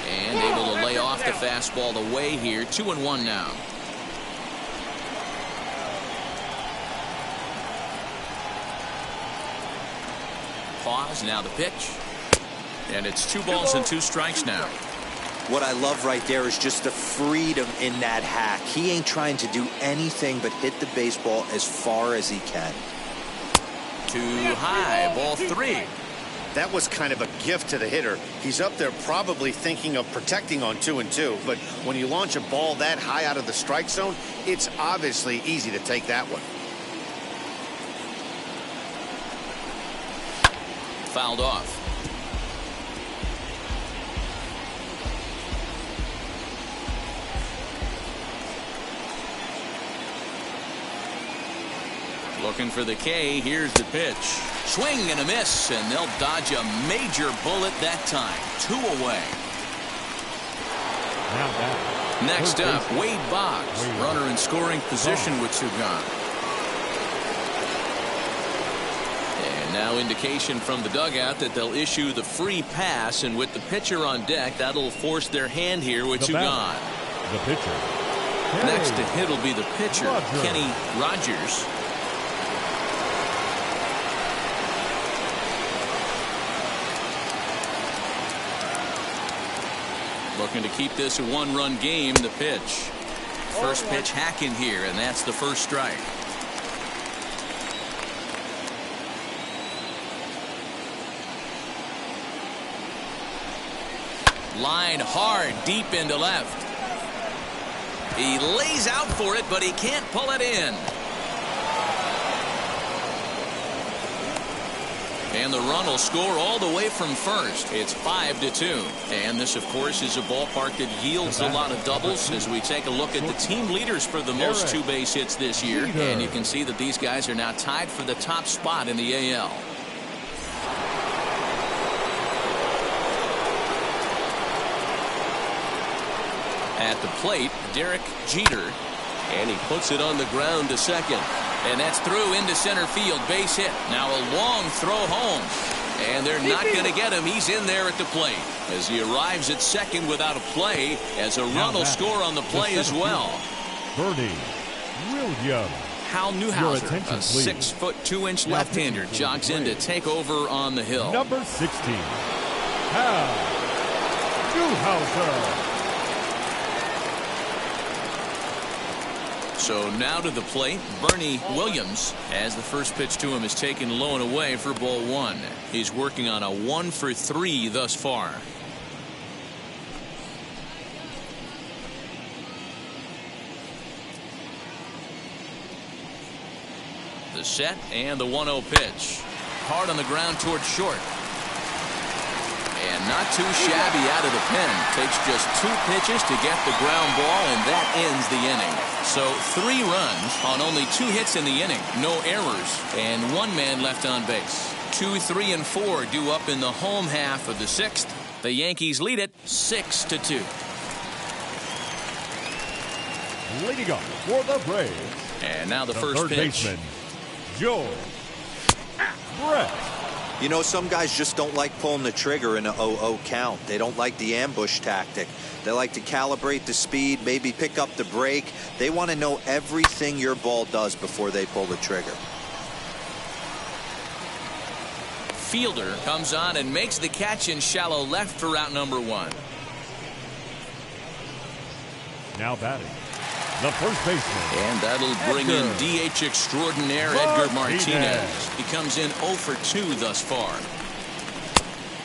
And able to lay off the fastball away here. 2-1 now. Pause, now the pitch. And it's 2 balls and 2 strikes now. What I love right there is just the freedom in that hack. He ain't trying to do anything but hit the baseball as far as he can. Too high, ball 3. That was kind of a gift to the hitter. He's up there probably thinking of protecting on 2-2, but when you launch a ball that high out of the strike zone, it's obviously easy to take that one. fouled off. Looking for the K. Here's the pitch. Swing and a miss, and they'll dodge a major bullet that time. 2 away. Next up, Wade Boggs, runner in scoring position with 2 gone. And now indication from the dugout that they'll issue the free pass, and with the pitcher on deck, that'll force their hand here with 2 gone. The pitcher. Next to hit will be the pitcher, Kenny Rogers. Looking to keep this a 1-run game. The pitch. First pitch hacking here, and that's the first strike. Line hard deep into left. He lays out for it, but he can't pull it in. And the run will score all the way from first. It's 5-2. And this, of course, is a ballpark that yields a lot of doubles as we take a look at the team leaders for the most 2-base hits this year. And you can see that these guys are now tied for the top spot in the AL. At the plate, Derek Jeter. And he puts it on the ground to second. And that's through into center field. Base hit. Now a long throw home. And they're not going to get him. He's in there at the plate as he arrives at second without a play, as a run will score on the play as well. Bernie Williams. Hal Newhouser, a 6'2" left-hander, jogs in to take over on the hill. Number 16, Hal Newhouser. So now to the plate, Bernie Williams, as the first pitch to him is taken low and away for ball 1. He's working on a 1-for-3 thus far. The set and the 1-0 pitch. Hard on the ground towards short. And not too shabby out of the pen. Takes just 2 pitches to get the ground ball, and that ends the inning. So 3 runs on only 2 hits in the inning. No errors, and 1 man left on base. 2, 3, and 4 due up in the home half of the 6th. The Yankees lead it 6-2. Leading up for the Braves. And now the first third pitch. Baseman, Joe Brett. You know, some guys just don't like pulling the trigger in a 0-0 count. They don't like the ambush tactic. They like to calibrate the speed, maybe pick up the brake. They want to know everything your ball does before they pull the trigger. Fielder comes on and makes the catch in shallow left for out number 1. Now batting, the first baseman. And that'll bring in DH extraordinaire Edgar Martinez. He comes in 0 for 2 thus far.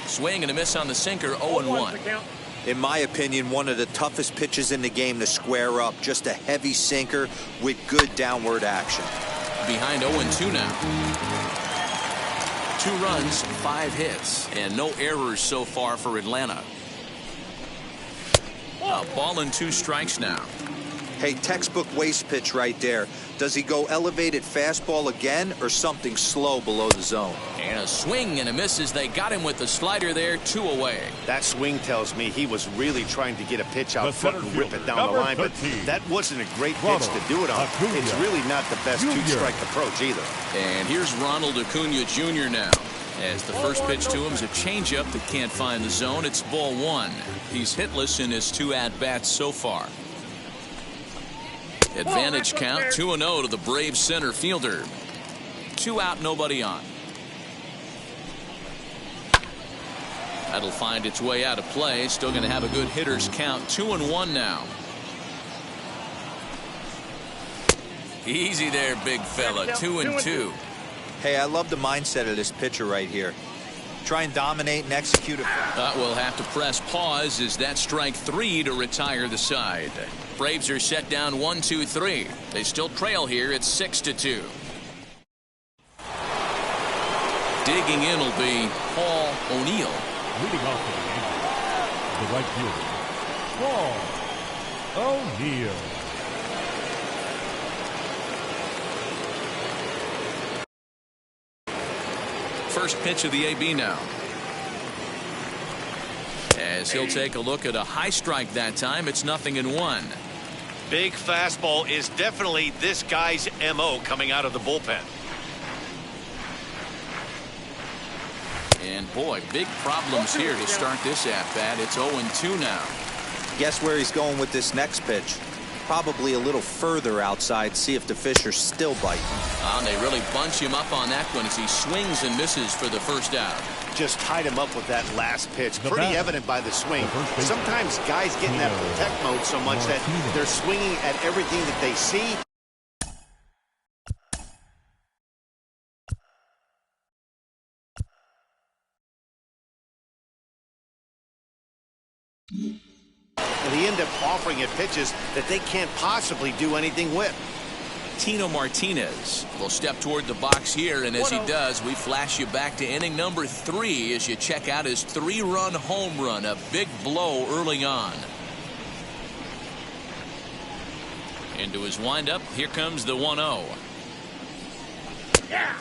Swing and a miss on the sinker, 0-1. In my opinion, one of the toughest pitches in the game to square up. Just a heavy sinker with good downward action. Behind 0-2 now. 2 runs, 5 hits, and no errors so far for Atlanta. A ball and 2 strikes now. Hey, textbook waste pitch right there. Does he go elevated fastball again or something slow below the zone? And a swing and a miss as they got him with the slider there, 2 away. That swing tells me he was really trying to get a pitch out front and rip it down the line, but that wasn't a great pitch to do it on. It's really not the best 2-strike approach either. And here's Ronald Acuna Jr. now. As the first pitch to him is a changeup that can't find the zone. It's ball 1. He's hitless in his 2 at-bats so far. Advantage count, 2-0 to the Braves center fielder. 2 out, nobody on. That'll find its way out of play. Still going to have a good hitter's count. 2-1 now. Easy there, big fella. 2-2. Hey, I love the mindset of this pitcher right here. Try and dominate and execute it. We'll have to press pause as that strike 3 to retire the side. Braves are set down 1-2-3. They still trail here at 6-2. Digging in will be Paul O'Neill. Leading off for the Yankees, the right fielder, Paul O'Neill. First pitch of the AB now. As he'll take a look at a high strike that time, it's 0-1. Big fastball is definitely this guy's MO coming out of the bullpen. And boy, big problems here to start this at-bat. It's 0-2 now. Guess where he's going with this next pitch? Probably a little further outside, see if the fish are still biting. And they really bunch him up on that one as he swings and misses for the first out. Just tied him up with that last pitch. Pretty evident by the swing. Sometimes guys get in that protect mode so much that they're swinging at everything that they see. And he ended up offering it pitches that they can't possibly do anything with. Tino Martinez will step toward the box here, and as he does, we flash you back to inning number 3 as you check out his 3-run home run, a big blow early on. Into his windup, here comes the 1-0. Yeah.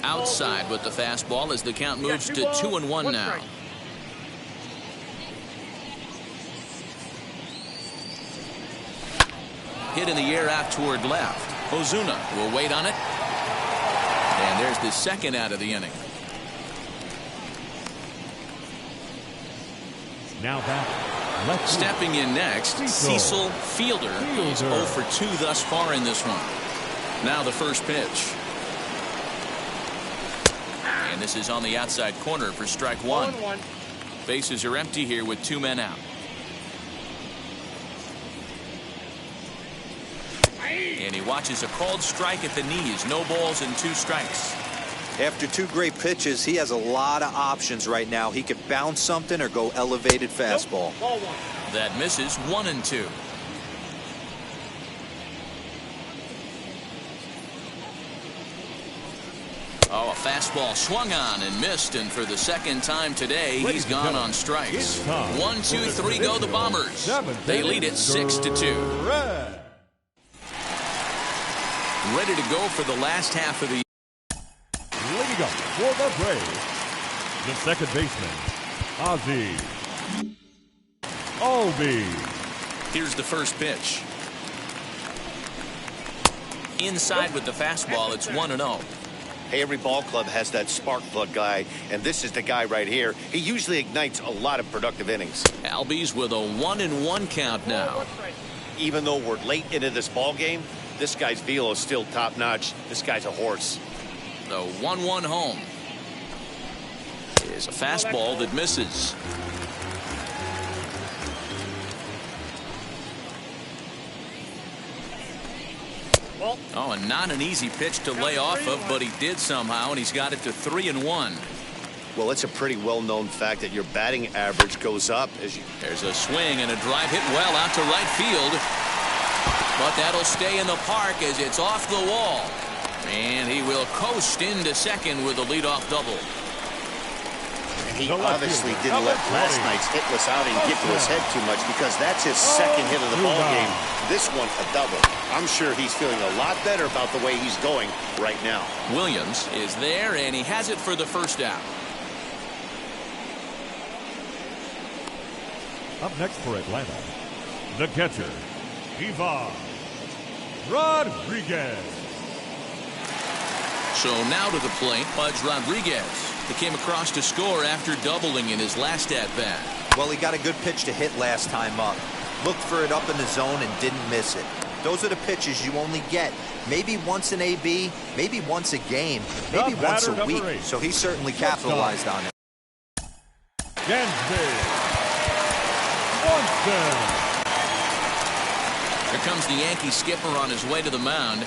Outside with the fastball as the count moves to 2-1 now. Hit in the air out toward left. Ozuna will wait on it. And there's the second out of the inning. Now back. Left Stepping in next, Cecil Fielder. He's 0 for 2 thus far in this one. Now the first pitch. And this is on the outside corner for strike 1. Bases are empty here with 2 men out. And he watches a called strike at the knees. No balls and 2 strikes. After 2 great pitches, he has a lot of options right now. He could bounce something or go elevated fastball. That misses 1-2. Oh, a fastball swung on and missed, and for the second time today, he's gone on strikes. 1, 2, 3 go the Bombers. They lead it 6-2. Ready to go for the last half of the. Leading up for the Braves, the second baseman, Ozzie Albies. Here's the first pitch. Inside with the fastball, it's 1-0. Hey, every ball club has that spark plug guy, and this is the guy right here. He usually ignites a lot of productive innings. Albies with a 1-1 count now. Even though we're late into this ball game, this guy's velo is still top notch. This guy's a horse. The 1-1 home is a fastball that misses. Oh, and not an easy pitch to lay off of, but he did somehow, and he's got it to 3-1. Well, it's a pretty well-known fact that your batting average goes up as you. There's a swing and a drive hit well out to right field. But that'll stay in the park as it's off the wall. And he will coast into second with a leadoff double. And he obviously didn't let last night's hitless outing get to his head too much, because that's his second hit of the ball game. This one a double. I'm sure he's feeling a lot better about the way he's going right now. Williams is there, and he has it for the first out. Up next for Atlanta, the catcher, Ivan Rodriguez. So now to the plate, Pudge Rodriguez. He came across to score after doubling in his last at-bat. Well, he got a good pitch to hit last time up. Looked for it up in the zone and didn't miss it. Those are the pitches you only get maybe once an AB, maybe once a game, maybe once a week. So he certainly capitalized on it. Here comes the Yankee skipper on his way to the mound,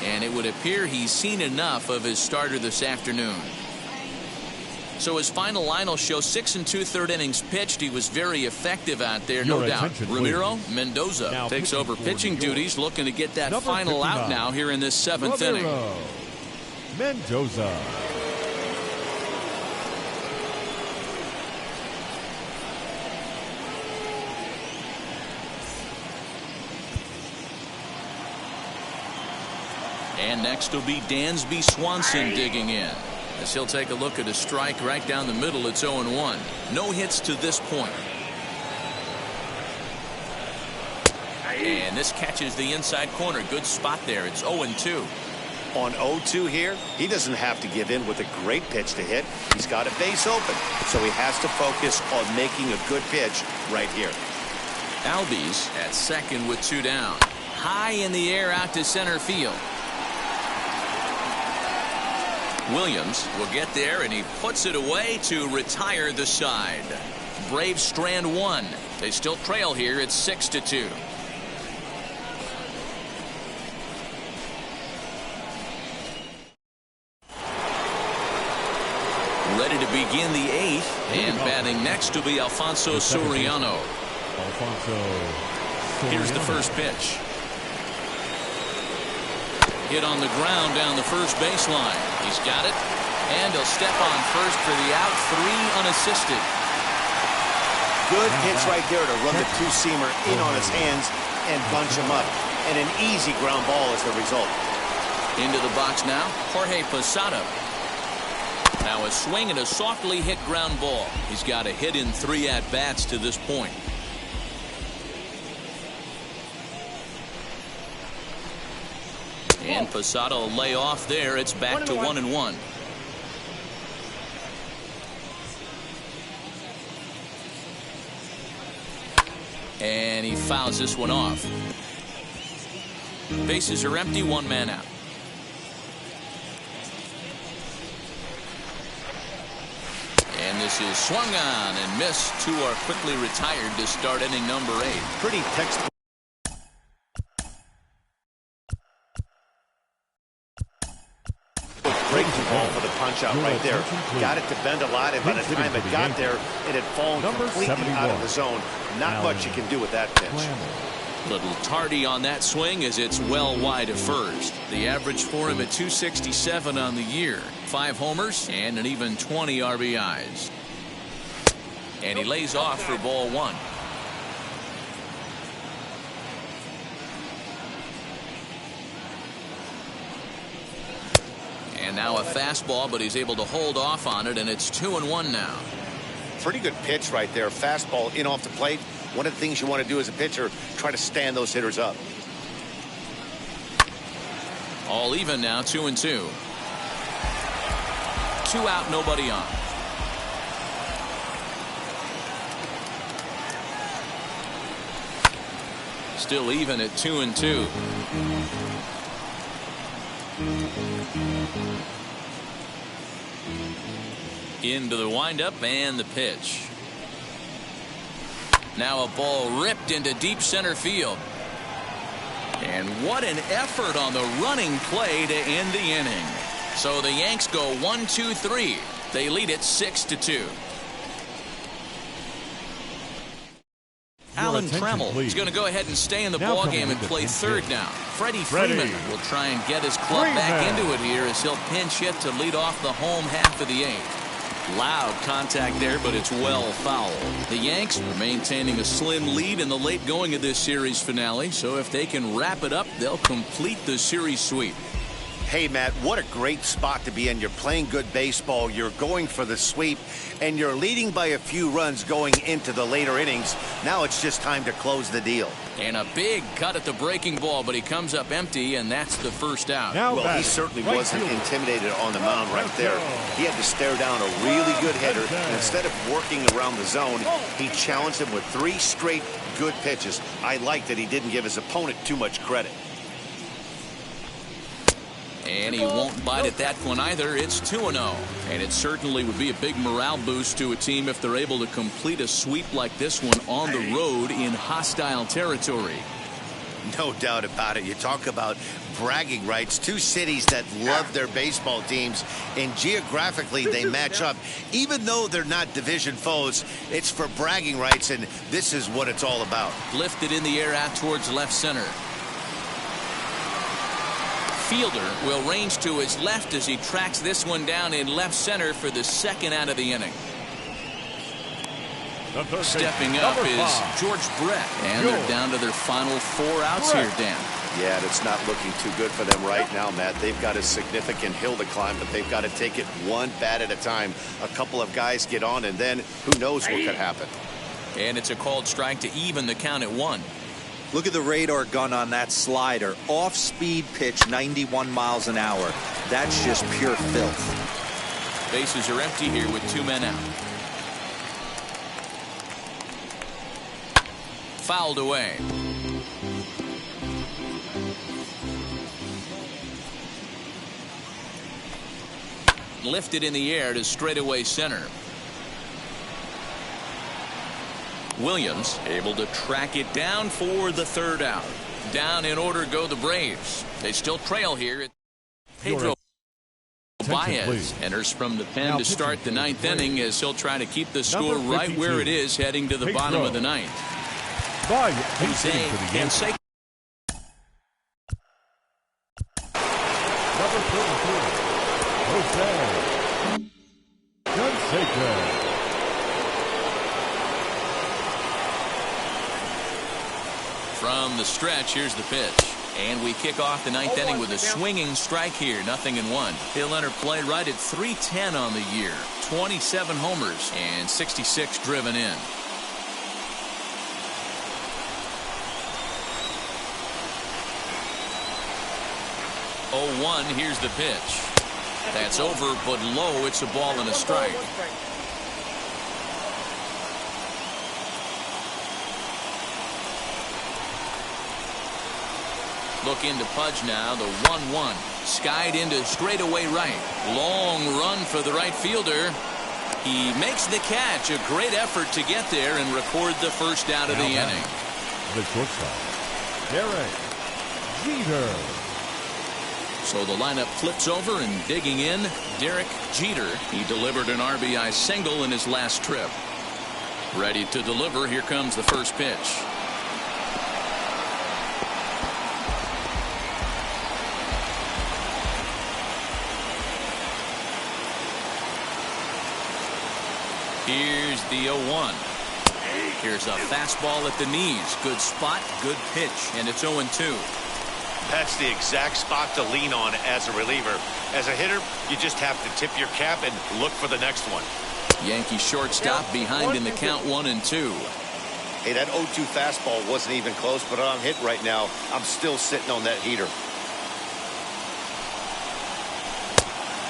and it would appear he's seen enough of his starter this afternoon. So his final line will show 6 2/3 innings pitched. He was very effective out there, no doubt. Ramiro Mendoza now takes over pitching duties, looking to get that number final 59, out now here in this 7th inning. Mendoza. And next will be Dansby Swanson digging in, as he'll take a look at a strike right down the middle. It's 0-1. No hits to this point. And this catches the inside corner. Good spot there. It's 0-2. On 0-2 here, he doesn't have to give in with a great pitch to hit. He's got a base open, so he has to focus on making a good pitch right here. Albies at second with 2 down. High in the air out to center field. Williams will get there, and he puts it away to retire the side. Braves strand 1. They still trail here. It's 6-2. Ready to begin the 8th, and batting next to be Alfonso Soriano. Here's the first pitch. Hit on the ground down the first baseline. He's got it, and he'll step on first for the out. 3 unassisted. Good pitch right there to run the two-seamer in on his hands and bunch him up. And an easy ground ball as the result. Into the box now, Jorge Posada. Now a swing and a softly hit ground ball. He's got a hit in 3 at-bats to this point. And Posada will lay off there. It's back to 1-1. And he fouls this one off. Bases are empty, 1 man out. And this is swung on and missed. 2 are quickly retired to start inning number 8. Pretty textbook. Great ball for the punch out right there. Got it to bend a lot, and by the time it got there, it had fallen completely out of the zone. Not much you can do with that pitch. Little tardy on that swing as it's well wide of first. The average for him at 267 on the year. 5 homers and an even 20 RBIs. And he lays off for ball 1. And now a fastball, but he's able to hold off on it, and it's 2-1 now. Pretty good pitch right there. Fastball in off the plate. One of the things you want to do as a pitcher, try to stand those hitters up. All even now, 2-2. 2 out, nobody on. Still even at 2-2. Into the windup and the pitch. Now a ball ripped into deep center field. And what an effort on the running play to end the inning. So the Yanks go 1-2-3. They lead it 6-2. Alan Trammell is going to go ahead and stay in the ballgame and play third now. Freddie Freeman will try and get his club back into it here as he'll pinch hit to lead off the home half of the 8th. Loud contact there, but it's well fouled. The Yanks are maintaining a slim lead in the late going of this series finale, so if they can wrap it up, they'll complete the series sweep. Hey, Matt, what a great spot to be in. You're playing good baseball. You're going for the sweep, and you're leading by a few runs going into the later innings. Now it's just time to close the deal. And a big cut at the breaking ball, but he comes up empty, and that's the first out. Well, he certainly wasn't intimidated on the mound right there. He had to stare down a really good hitter, and instead of working around the zone, he challenged him with 3 straight good pitches. I like that he didn't give his opponent too much credit. And he won't bite at that one either. It's 2-0. And it certainly would be a big morale boost to a team if they're able to complete a sweep like this one on the road in hostile territory. No doubt about it. You talk about bragging rights. Two cities that love their baseball teams, and geographically they match up. Even though they're not division foes, it's for bragging rights, and this is what it's all about. Lifted in the air out towards left center. Fielder will range to his left as he tracks this one down in left center for the second out of the inning. Stepping up is George Brett, and they're down to their final 4 outs here, Dan. Yeah, and it's not looking too good for them right now, Matt. They've got a significant hill to climb, but they've got to take it one bat at a time. A couple of guys get on, and then who knows what could happen. And it's a called strike to even the count at 1. Look at the radar gun on that slider. Off-speed pitch, 91 miles an hour. That's just pure filth. Bases are empty here with 2 men out. Fouled away. Lifted in the air to straightaway center. Williams able to track it down for the 3rd out. Down in order go the Braves. They still trail here. Pedro Baez enters from the pen to start the 9th inning as he'll try to keep the score right where it is heading to the bottom of the 9th. Jose Canseco. Number 33, Jose Canseco. From the stretch, here's the pitch. And we kick off the 9th inning with a swinging strike here, 0-1. He'll enter play right at .310 on the year. 27 homers and 66 driven in. 0-1, here's the pitch. That's over, but low. It's a ball and a strike. Look into Pudge now, the 1-1. Skied into straightaway right. Long run for the right fielder. He makes the catch. A great effort to get there and record the first out of the inning. The shortstop, Derek Jeter. So the lineup flips over, and digging in, Derek Jeter. He delivered an RBI single in his last trip. Ready to deliver. Here comes the first pitch. Here's the 0-1. Here's a fastball at the knees. Good spot, good pitch, and it's 0-2. That's the exact spot to lean on as a reliever. As a hitter, you just have to tip your cap and look for the next one. Yankee shortstop behind in the count 1-2. Hey, that 0-2 fastball wasn't even close, but on hit right now, I'm still sitting on that heater.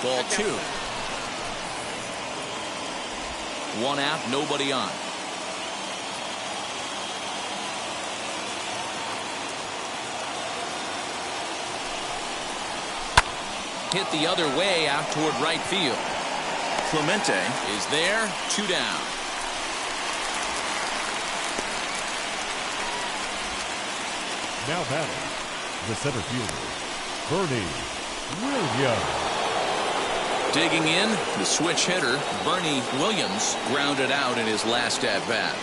Ball 2. 1 out, nobody on. Hit the other way out toward right field. Clemente is there, 2 down. Now batting, the center fielder, Bernie Williams. Digging in, the switch hitter, Bernie Williams, grounded out in his last at-bat.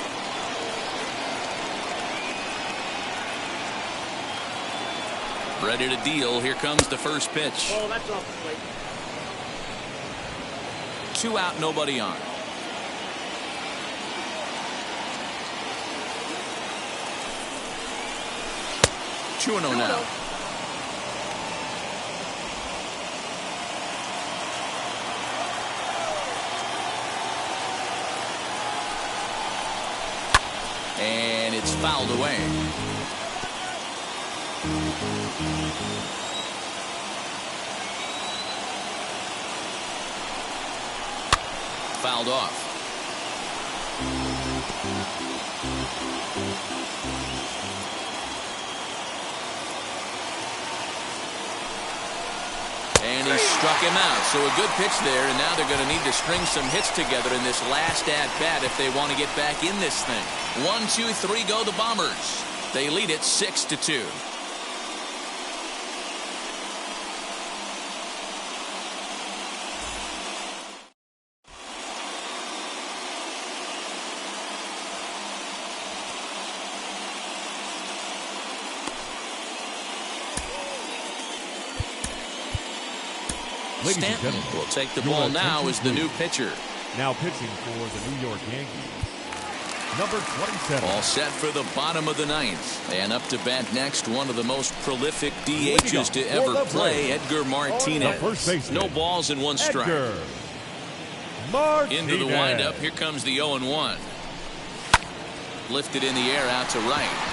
Ready to deal. Here comes the first pitch. Oh, that's off the plate. 2 out, nobody on. Two 2-0 now. And it's fouled away. Fouled off. And he struck him out. So a good pitch there, and now they're going to need to string some hits together in this last at-bat if they want to get back in this thing. 1, 2, 3 go the Bombers. They lead it 6-2. Stanton will take the ball now as the new pitcher. Now pitching for the New York Yankees, number 27. All set for the bottom of the ninth. And up to bat next, one of the most prolific DHs to ever play, Edgar Martinez. No balls and one strike. Into the windup. Here comes the 0-1. Lifted in the air out to right.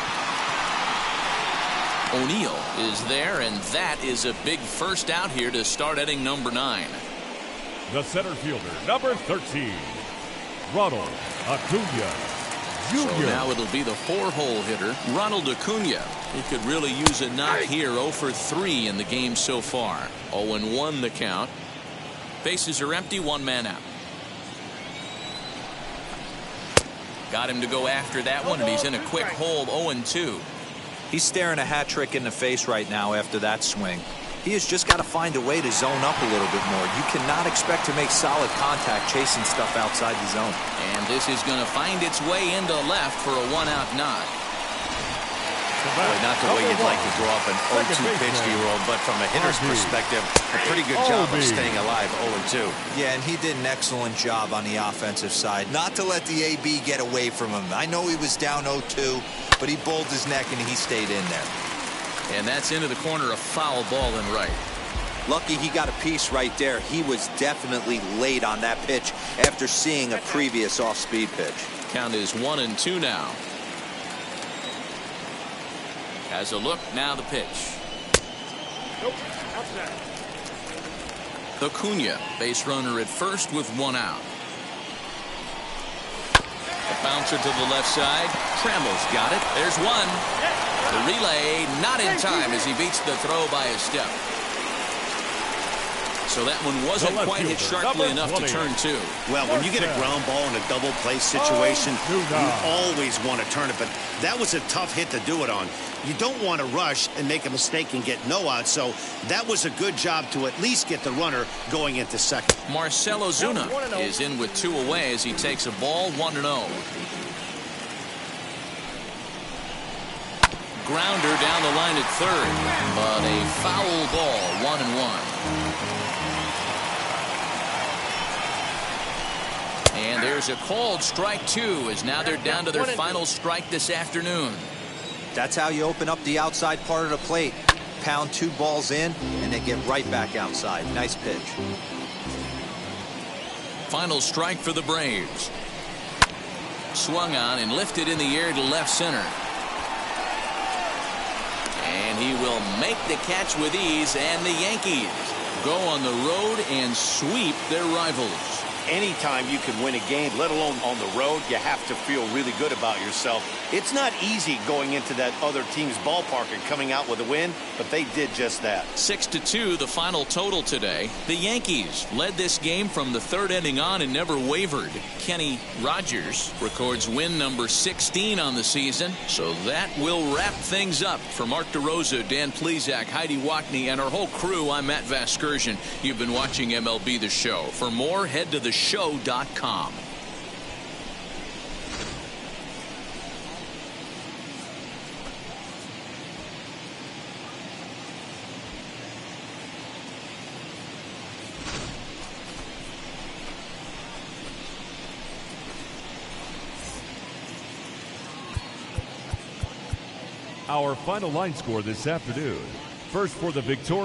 O'Neill is there, and that is a big first out here to start inning number 9. The center fielder, number 13, Ronald Acuna Jr. So now it'll be the 4-hole hitter, Ronald Acuna. He could really use a knock here. 0 for 3 in the game so far. 0-1 the count. Bases are empty, one man out. Got him to go after that one, and he's in a quick hole. 0-2. He's staring a hat trick in the face right now after that swing. He has just got to find a way to zone up a little bit more. You cannot expect to make solid contact chasing stuff outside the zone. And this is going to find its way into left for a 1-out knock. Boy, not the way you'd like to draw up an 0-2 pitch, D-roll, but from a hitter's perspective, a pretty good job of staying alive. 0-2. Yeah, and he did an excellent job on the offensive side. Not to let the AB get away from him. I know he was down 0-2, but he bowled his neck and he stayed in there. And that's into the corner, a foul ball and right. Lucky he got a piece right there. He was definitely late on that pitch after seeing a previous off-speed pitch. Count is 1-2 now. Has a look, now the pitch. Nope, outside. Acuna, base runner at first with 1 out. A bouncer to the left side. Trammell's got it. There's one. The relay not in time as he beats the throw by a step. So that one wasn't quite hit sharply enough to turn 2. Well, when you get a ground ball in a double play situation, you always want to turn it, but that was a tough hit to do it on. You don't want to rush and make a mistake and get no out, so that was a good job to at least get the runner going into second. Marcell Ozuna is in with 2 away as he takes a ball 1-0. Grounder down the line at third, but a foul ball, 1-1. And there's a called strike 2 as now they're down to their final strike this afternoon. That's how you open up the outside part of the plate. Pound 2 balls in and then get right back outside. Nice pitch. Final strike for the Braves. Swung on and lifted in the air to left center. And he will make the catch with ease, and the Yankees go on the road and sweep their rivals. Anytime you can win a game, let alone on the road, you have to feel really good about yourself. It's not easy going into that other team's ballpark and coming out with a win, but they did just that. 6-2 the final total today. The Yankees led this game from the 3rd inning on and never wavered. Kenny Rogers records win number 16 on the season. So that will wrap things up. For Mark DeRosa, Dan Plesac, Heidi Wackney, and our whole crew, I'm Matt Vasgersian. You've been watching MLB The Show. For more, head to theshow.com. Our final line score this afternoon. First for the Victoria